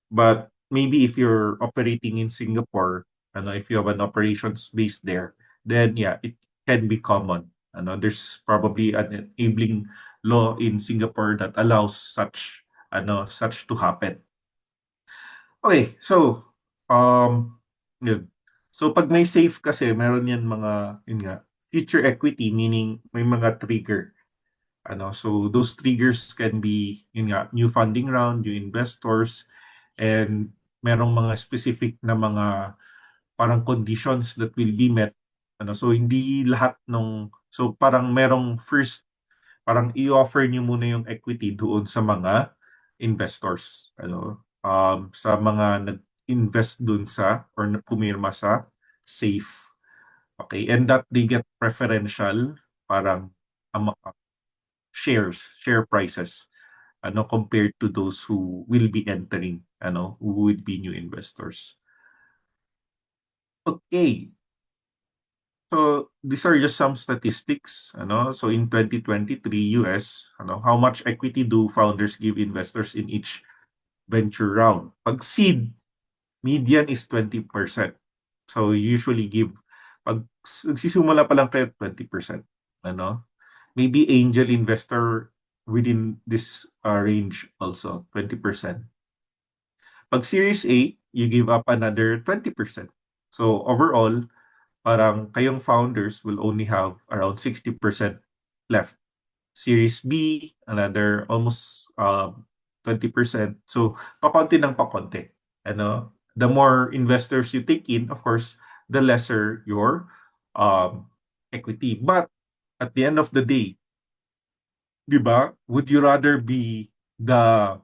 But maybe if you're operating in Singapore, if you have an operations base there, then yeah, it can be common. There's probably an enabling law in Singapore that allows such to happen. Okay, so yun. So pag may safe kasi, meron yan yun nga, future equity, meaning may mga trigger. So those triggers can be, yun nga, new funding round, new investors, and merong mga specific na mga parang conditions that will be met So hindi lahat nung so parang merong first parang i-offer niyo muna yung equity doon sa mga investors, sa mga nag-invest doon sa or pumirma sa SAFE. Okay, and that they get preferential parang share prices compared to those who will be entering, who would be new investors. Okay, so these are just some statistics, So in 2023 US, how much equity do founders give investors in each venture round? Pag seed, median is 20%. So usually give pag nagsisimula pa lang kayo 20%, ano? Maybe angel investor within this range also, 20%. Pag Series A, you give up another 20%. So overall, parang kayong founders will only have around 60% left. Series B, another almost 20%. So pakonti ng pakonti. The more investors you take in, of course, the lesser your um, equity. But at the end of the day, di ba, would you rather be the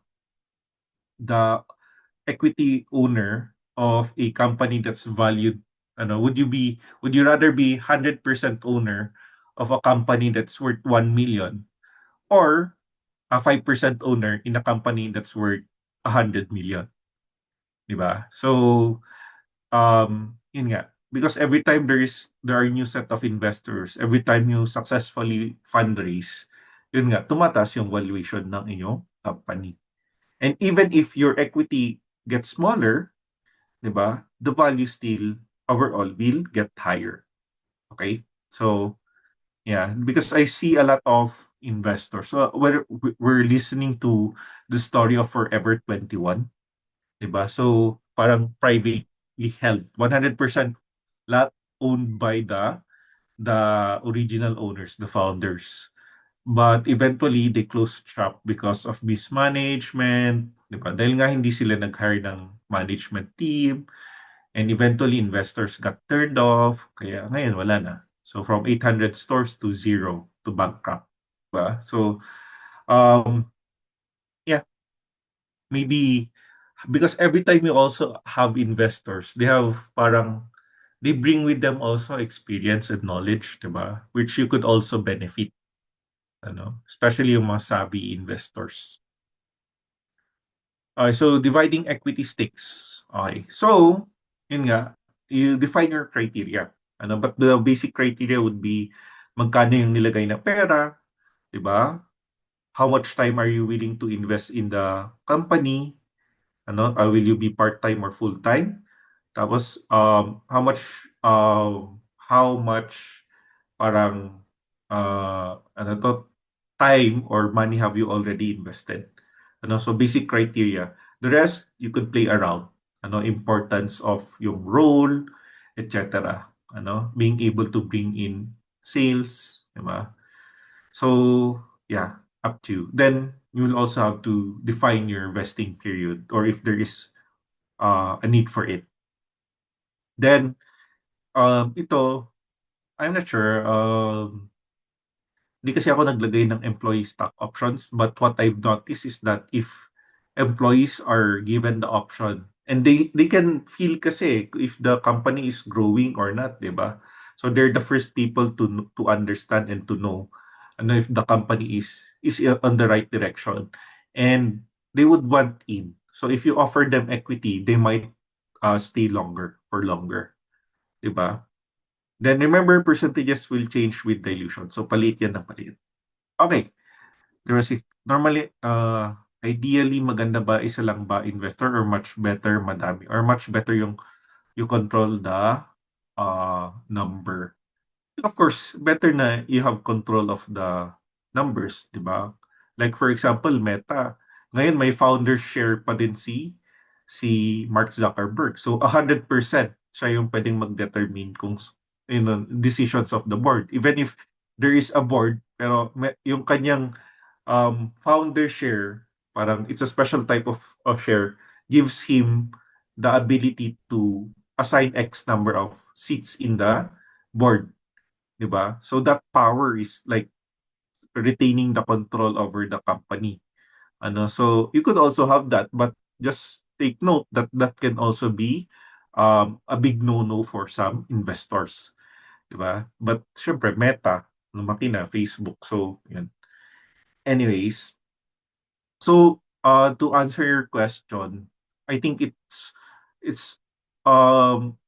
equity owner of a company that's valued, would you rather be 100% owner of a company that's worth 1 million or a 5% owner in a company that's worth 100 million, di ba? So, yun nga, because every time there are new set of investors, every time you successfully fundraise, yun nga, tumataas yung valuation ng inyong company. And even if your equity gets smaller, 'di ba? The value still overall will get higher. Okay? So, yeah, because I see a lot of investors. So, we're listening to the story of Forever 21, 'di ba? So, parang privately held, 100% lahat owned by the original owners, the founders. But eventually, they closed shop because of mismanagement, 'di ba? Dahil nga hindi sila nag-hire ng management team, and eventually investors got turned off. Kaya ngayon wala na. So from 800 stores to zero to bankrupt. 'Di ba? So yeah, maybe because every time you also have investors, they have parang they bring with them also experience and knowledge, 'di ba? Which you could also benefit, especially yung mga savvy investors. Okay, so dividing equity stakes. Okay. So, yun nga, you define your criteria. But the basic criteria would be magkano yung nilagay na pera, 'di ba? How much time are you willing to invest in the company? Will you be part-time or full-time? Tapos how much parang time or money have you already invested? So basic criteria. The rest, you could play around. Importance of yung role, etc. Being able to bring in sales, diba? So, yeah, up to you. Then, you will also have to define your vesting period or if there is a need for it. Then, ito, I'm not sure. Hindi kasi ako naglagay ng employee stock options, but what I've noticed is that if employees are given the option and they can feel kasi if the company is growing or not, 'di ba? So they're the first people to understand and to know if the company is on the right direction, and they would want in. So if you offer them equity, they might stay longer, 'di ba? Then remember, percentages will change with dilution. So palit yan ng palit. Okay. Normally, ideally, maganda ba isa lang ba investor or much better madami? Or much better yung you control the number. Of course, better na you have control of the numbers, di ba? Like for example, Meta. Ngayon may founder share pa din si Mark Zuckerberg. So 100% siya yung pwedeng mag-determine kung decisions of the board. Even if there is a board, pero yung kanyang founder share, parang it's a special type of share, gives him the ability to assign X number of seats in the board, 'di ba? So that power is like retaining the control over the company. So you could also have that, but just take note that that can also be a big no-no for some investors, 'di ba? But syempre Meta, lumaki na Facebook. So, yun. Anyways, so to answer your question, I think it's um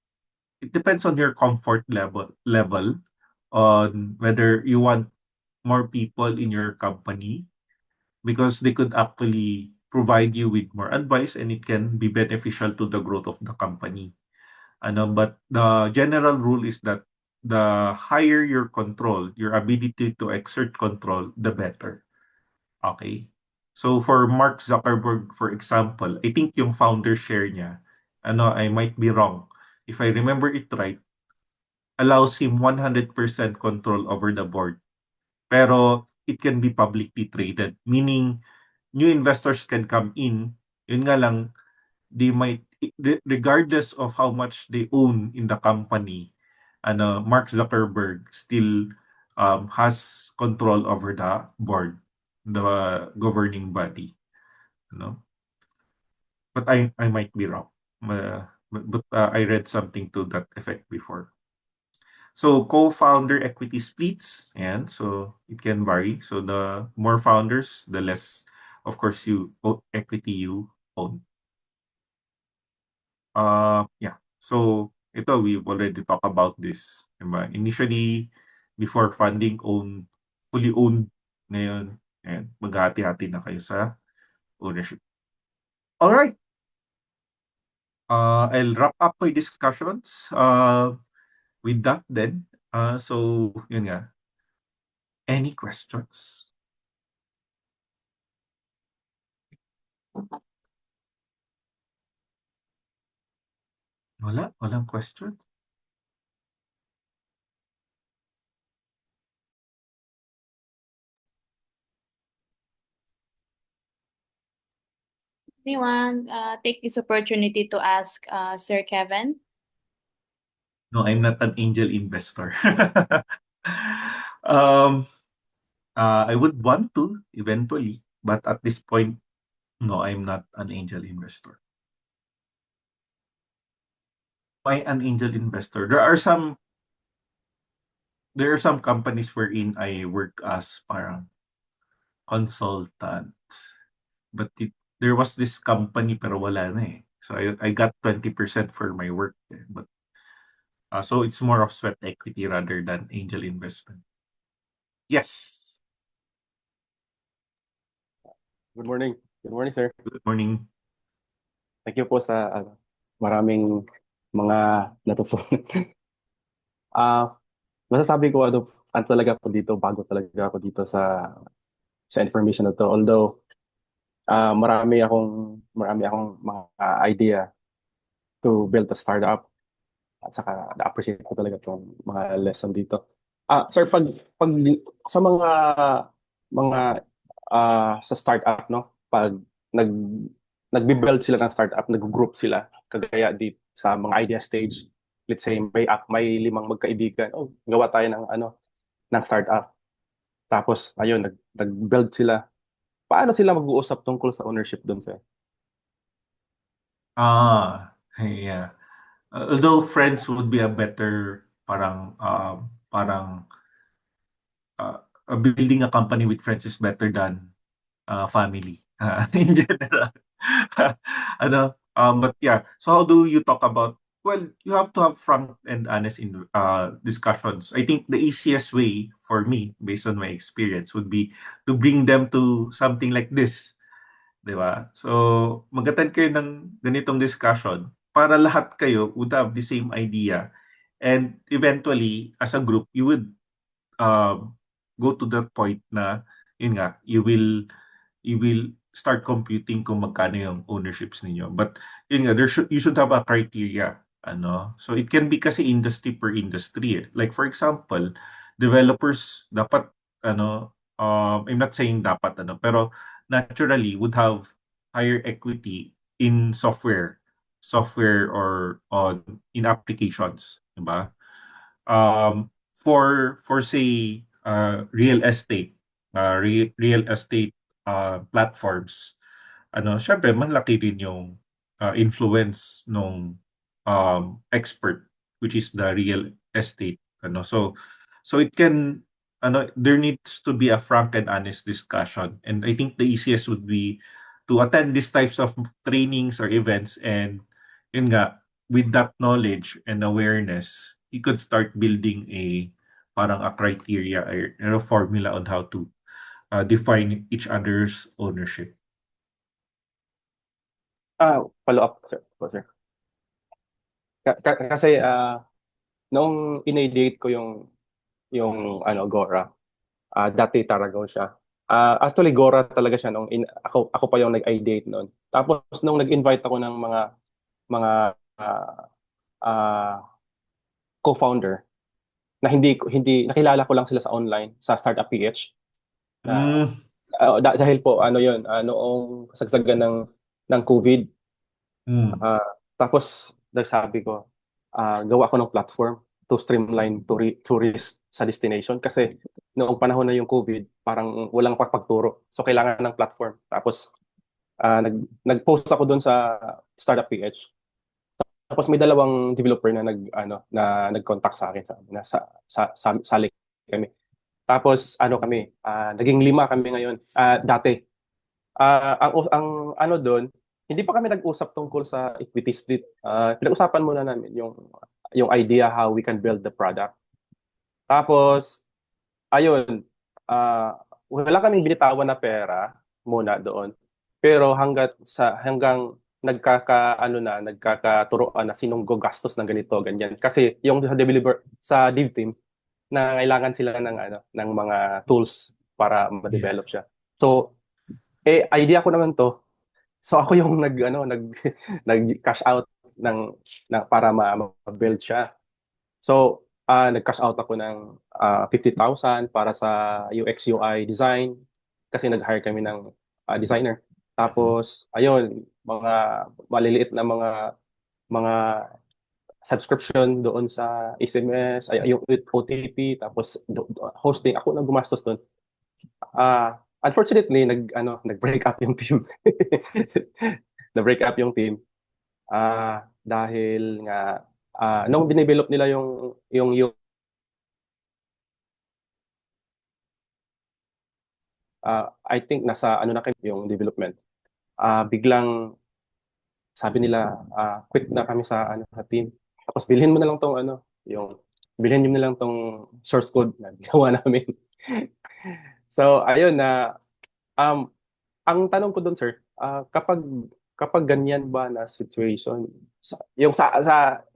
it depends on your comfort level on whether you want more people in your company because they could actually provide you with more advice and it can be beneficial to the growth of the company. But the general rule is that the higher your control, your ability to exert control, the better. Okay? So for Mark Zuckerberg, for example, I think yung founder share niya, I might be wrong. If I remember it right, allows him 100% control over the board. Pero it can be publicly traded, meaning new investors can come in. Yun nga lang, they might, regardless of how much they own in the company, Mark Zuckerberg still has control over the board, the governing body. Ano? But I might be wrong. But I read something to that effect before. So co-founder equity splits, and so it can vary. So the more founders, the less, of course, equity you own. Yeah. So ito, we've already talked about this. Diba? Initially, before funding, fully owned. Ngayon, and maghati-hati na kayo sa ownership. All right. I'll wrap up my discussions with that then. So, yun nga. Any questions? Walang questions? Anyone take this opportunity to ask Sir Kevin? No, I'm not an angel investor. um, I would want to eventually, but at this point, no, I'm not an angel investor. Why an angel investor? There are some companies wherein I work as parang consultant. But there was this company pero wala na eh. So I got 20% for my work. But so it's more of sweat equity rather than angel investment. Yes. Good morning. Good morning, sir. Good morning. Thank you po sa maraming mga natutunan. Ah, masasabi ko ano talaga ako dito, bago talaga ako dito sa information na to. Although marami akong mga idea to build a startup at saka na-appreciate ko talaga itong mga lesson dito. Sir, pag sa mga sa startup, no? Pag nag nagbi-build sila ng startup, nag-group sila kagaya di sa mga idea stage. Let's say may 5 magkaibigan. Oh, gawa tayo ng startup. Tapos ayun, nag-build sila. Paano sila mag-uusap tungkol sa ownership doon, sir? Yeah. Although friends would be a better parang building a company with friends is better than family in general. But yeah, so how do you talk about, well, you have to have frank and honest in discussions. I think the easiest way for me, based on my experience, would be to bring them to something like this. 'Di ba? So, mag-attend kayo ng ganitong discussion para lahat kayo would have the same idea and eventually as a group you would go to that point na yun nga you will start computing kung magkano yung ownerships ninyo. But yun nga, you should have a criteria. So it can be kasi industry per industry. Like for example, developers dapat I'm not saying dapat pero naturally would have higher equity in software or on in applications, 'di ba? For say real estate, real estate platforms, syempre malaki din yung influence nung expert, which is the real estate. So it can, there needs to be a frank and honest discussion. And I think the easiest would be to attend these types of trainings or events, and yun nga, with that knowledge and awareness, you could start building parang a criteria or a formula on how to define each other's ownership. Follow up, sir. Kasi noong in-ideate ko yung Gora, dati Taragaw siya. Actually Gora talaga siya nung ako pa yung nag-ideate noon. Tapos nung nag-invite ako ng mga ah, ah, co-founder na hindi nakilala ko lang sila sa online sa Startup PH na dahil po yun noong kasagsagan ng COVID. Tapos nagsabi ko, gawa ko ng platform to streamline tourist sa destination kasi noong panahon na yung COVID, parang walang pagpagturo. So kailangan ng platform. Tapos nag-post ako doon sa Startup PH. Tapos may dalawang developer na nag-contact sa akin, sabi na sali kami. Tapos kami, naging 5 kami ngayon. Dati ang doon, hindi pa kami nag-usap tungkol sa equity split. Pinag-usapan muna namin yung idea how we can build the product. Tapos ayun, wala kaming binitawan na pera muna doon. Pero hanggang nagkakaturoan na sinong gagastos ng ganito, ganyan. Kasi yung developer sa dev team na kailangan sila ng mga tools para ma-develop siya. So idea ko naman to. So ako yung nag-cash out para ma-build siya. So nag-cash out ako ng 50,000 para sa UX UI design kasi nag-hire kami ng designer. Tapos ayun, mga maliliit na mga subscription doon sa SMS, yung OTP, tapos hosting, ako na gumastos doon. Unfortunately, nag-break up yung team. Na-break up yung team. Dahil nga nung dinevelop nila yung I think nasa na kayo yung development. Biglang sabi nila quit na kami sa sa team. Tapos bilhin mo na lang bilhin niyo na lang tong source code na ginawa namin. So ayun ang tanong ko doon, sir, kapag ganyan ba na situation,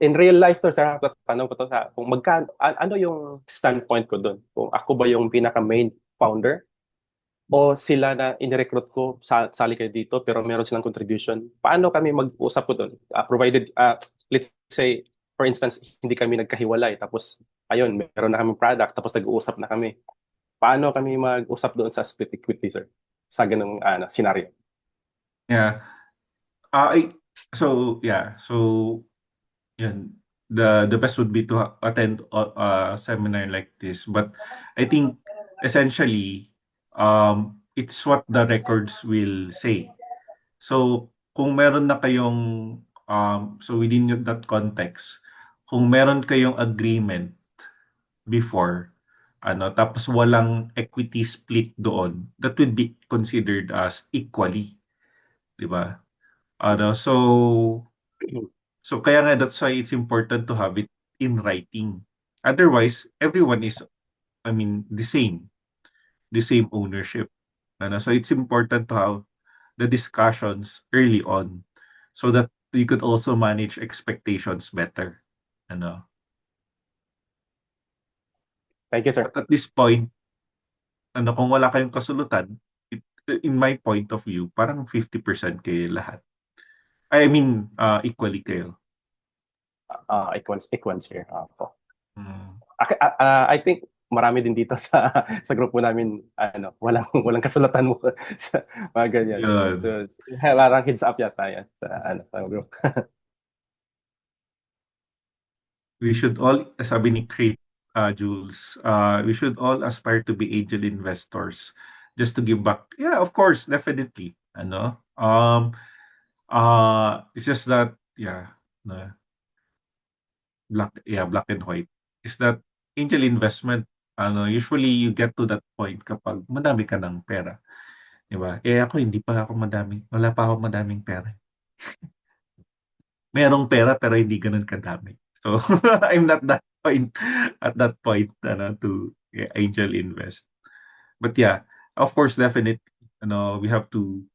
in real life to, sir, tanong ko to kung ano yung standpoint ko doon? Kung ako ba yung pinaka main founder o sila na in-recruit ko, sali kayo dito pero meron silang contribution. Paano kami mag-usap po doon? Provided, let's say, for instance, hindi kami nagkahiwalay tapos ayun, meron na kami product tapos nag-uusap na kami. Paano kami mag-usap doon sa split equity, sir? Sa ganung scenario. Yeah. So yun, the best would be to attend a seminar like this. But I think essentially, it's what the records will say. So kung meron na kayong so within that context, kung meron kayong agreement before, tapos walang equity split doon, that would be considered as equally, di ba? So kaya nga that's why it's important to have it in writing. Otherwise, everyone is, the same ownership. So it's important to have the discussions early on so that you could also manage expectations better. Thank you, sir. But at this point, kung wala kayong kasulutan, in my point of view, parang 50% kayo lahat. I mean, equally kayo. Equals here. Mm. I think marami din dito sa grupo namin walang kasulatan mo sa mga ganyan. Yun. So parang heads up yata yan sa group. we should all, sabi ni Crate, Jules, we should all aspire to be angel investors just to give back. Yeah, of course, definitely. Ano? It's just that, yeah, na black and white. Is that angel investment, usually you get to that point kapag madami ka ng pera. Di ba? Eh ako, hindi pa ako madami. Wala pa ako madaming pera. Merong pera pero hindi gano'n kadami. So, I'm not that point at that point to angel invest. But yeah, of course, definitely, we have to,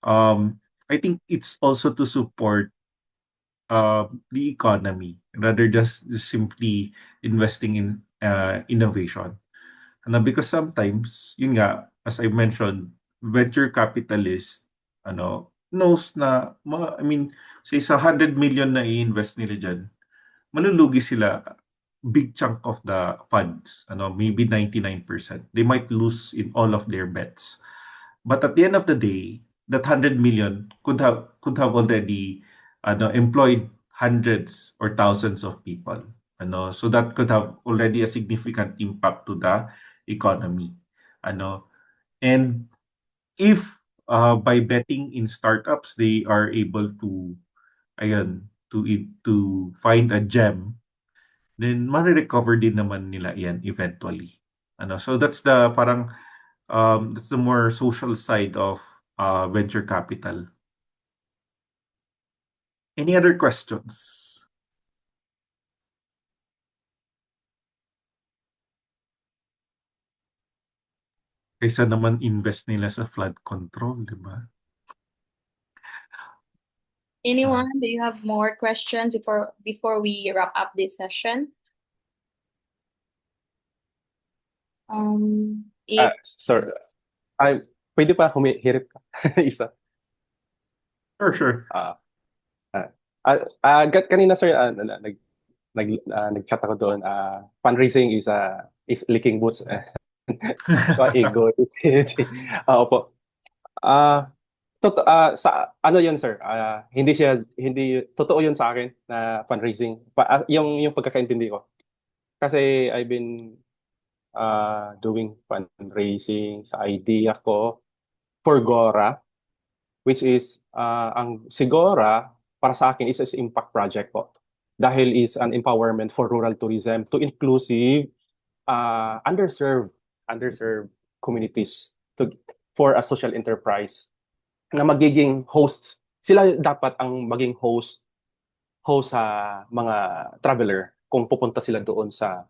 I think it's also to support the economy rather just simply investing in innovation. Because sometimes, yun nga, as I mentioned, venture capitalist, knows na, I mean, say sa 100 million na i-invest nila dyan, malulugi sila big chunk of the funds, maybe 99%. They might lose in all of their bets. But at the end of the day, that 100 million could have already employed hundreds or thousands of people. So that could have already a significant impact to the economy. And if by betting in startups they are able to to find a gem, then mare-recover din naman nila 'yan eventually. So that's the more social side of venture capital. Any other questions? Kaysa naman invest nila sa flood control, di ba? Anyone, do you have more questions before we wrap up this session? If Sir, pwede pa humihirit ka? Isa. Sure. Kanina sir, nag-chat ako doon. Fundraising is licking boots. Ego. Opo. Sa ano 'yun sir? Hindi totoo 'yun sa akin na fundraising. Yung pagkakaintindi ko. Kasi I've been doing fundraising sa idea ko for Gora, which is ang Sigora para sa akin is impact project po. Dahil is an empowerment for rural tourism to inclusive underserved communities for a social enterprise na magiging host. Sila dapat ang maging host sa mga traveler kung pupunta sila doon sa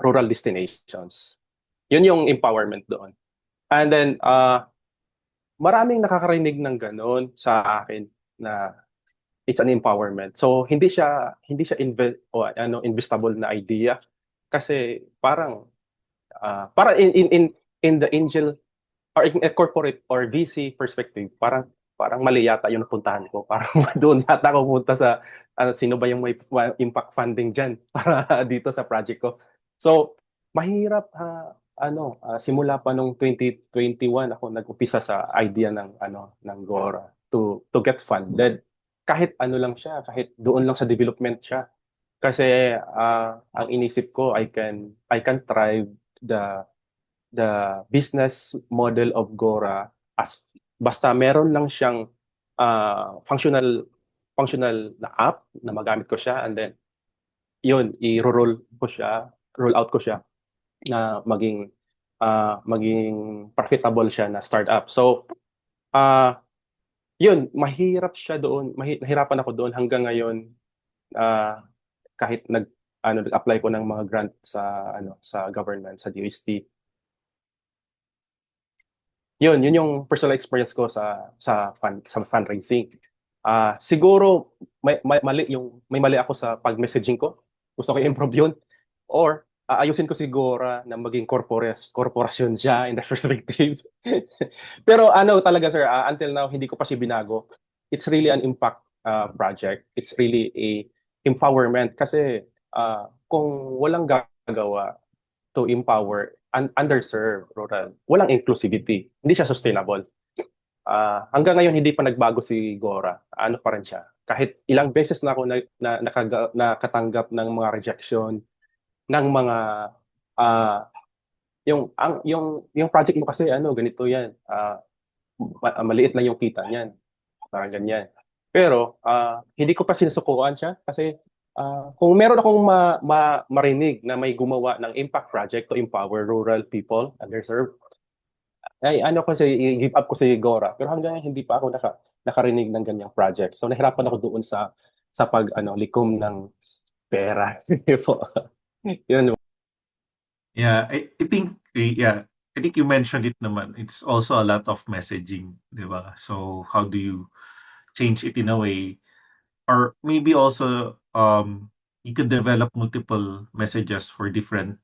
rural destinations. Yun yung empowerment doon. And then maraming nakakarinig ng ganun sa akin na it's an empowerment. So hindi siya investable na idea kasi parang para in the angel or in a corporate or VC perspective, parang mali yata yung napuntahan ko. Parang doon yata ako pumunta sa sino ba yung may impact funding diyan para dito sa project ko. So mahirap simula pa nung 2021 ako nag-umpisa sa idea ng Gora to get funded. Kahit ano lang siya, kahit doon lang sa development siya. Kasi ang inisip ko I can thrive the business model of Gora as basta meron lang siyang functional na app na magamit ko siya, and then yun roll out ko siya na maging profitable siya na startup. So yun, nahirapan ako doon hanggang ngayon kahit nag-apply ko ng mga grant sa government, sa DOST. Yun yung personal experience ko sa fundraising. Siguro may mali ako sa pag-messaging ko. Gusto ko i-improve yun. Or ayusin ko siguro na maging korporasyon siya in the perspective. Pero talaga sir, until now hindi ko pa siya binago. It's really an impact project. It's really a empowerment kasi kung walang gagawa to empower underserved rural, walang inclusivity. Hindi siya sustainable. Hanggang ngayon hindi pa nagbago si Gora. Ano pa rin siya? kahit ilang beses na ako nakatanggap ng mga rejection ng mga yung project mo kasi ganito yan, maliit lang yung kita niyan, parang ganyan. Pero hindi ko pa sinusukuan siya kasi kung meron akong marinig na may gumawa ng impact project to empower rural people, underserved, ay give up ko si Gora. Pero hanggang ngayon, hindi pa ako nakarinig ng ganyang project. So nahirapan ako doon sa likom ng pera. Yun. I think you mentioned it naman. It's also a lot of messaging, di ba? So how do you change it in a way, or maybe also you could develop multiple messages for different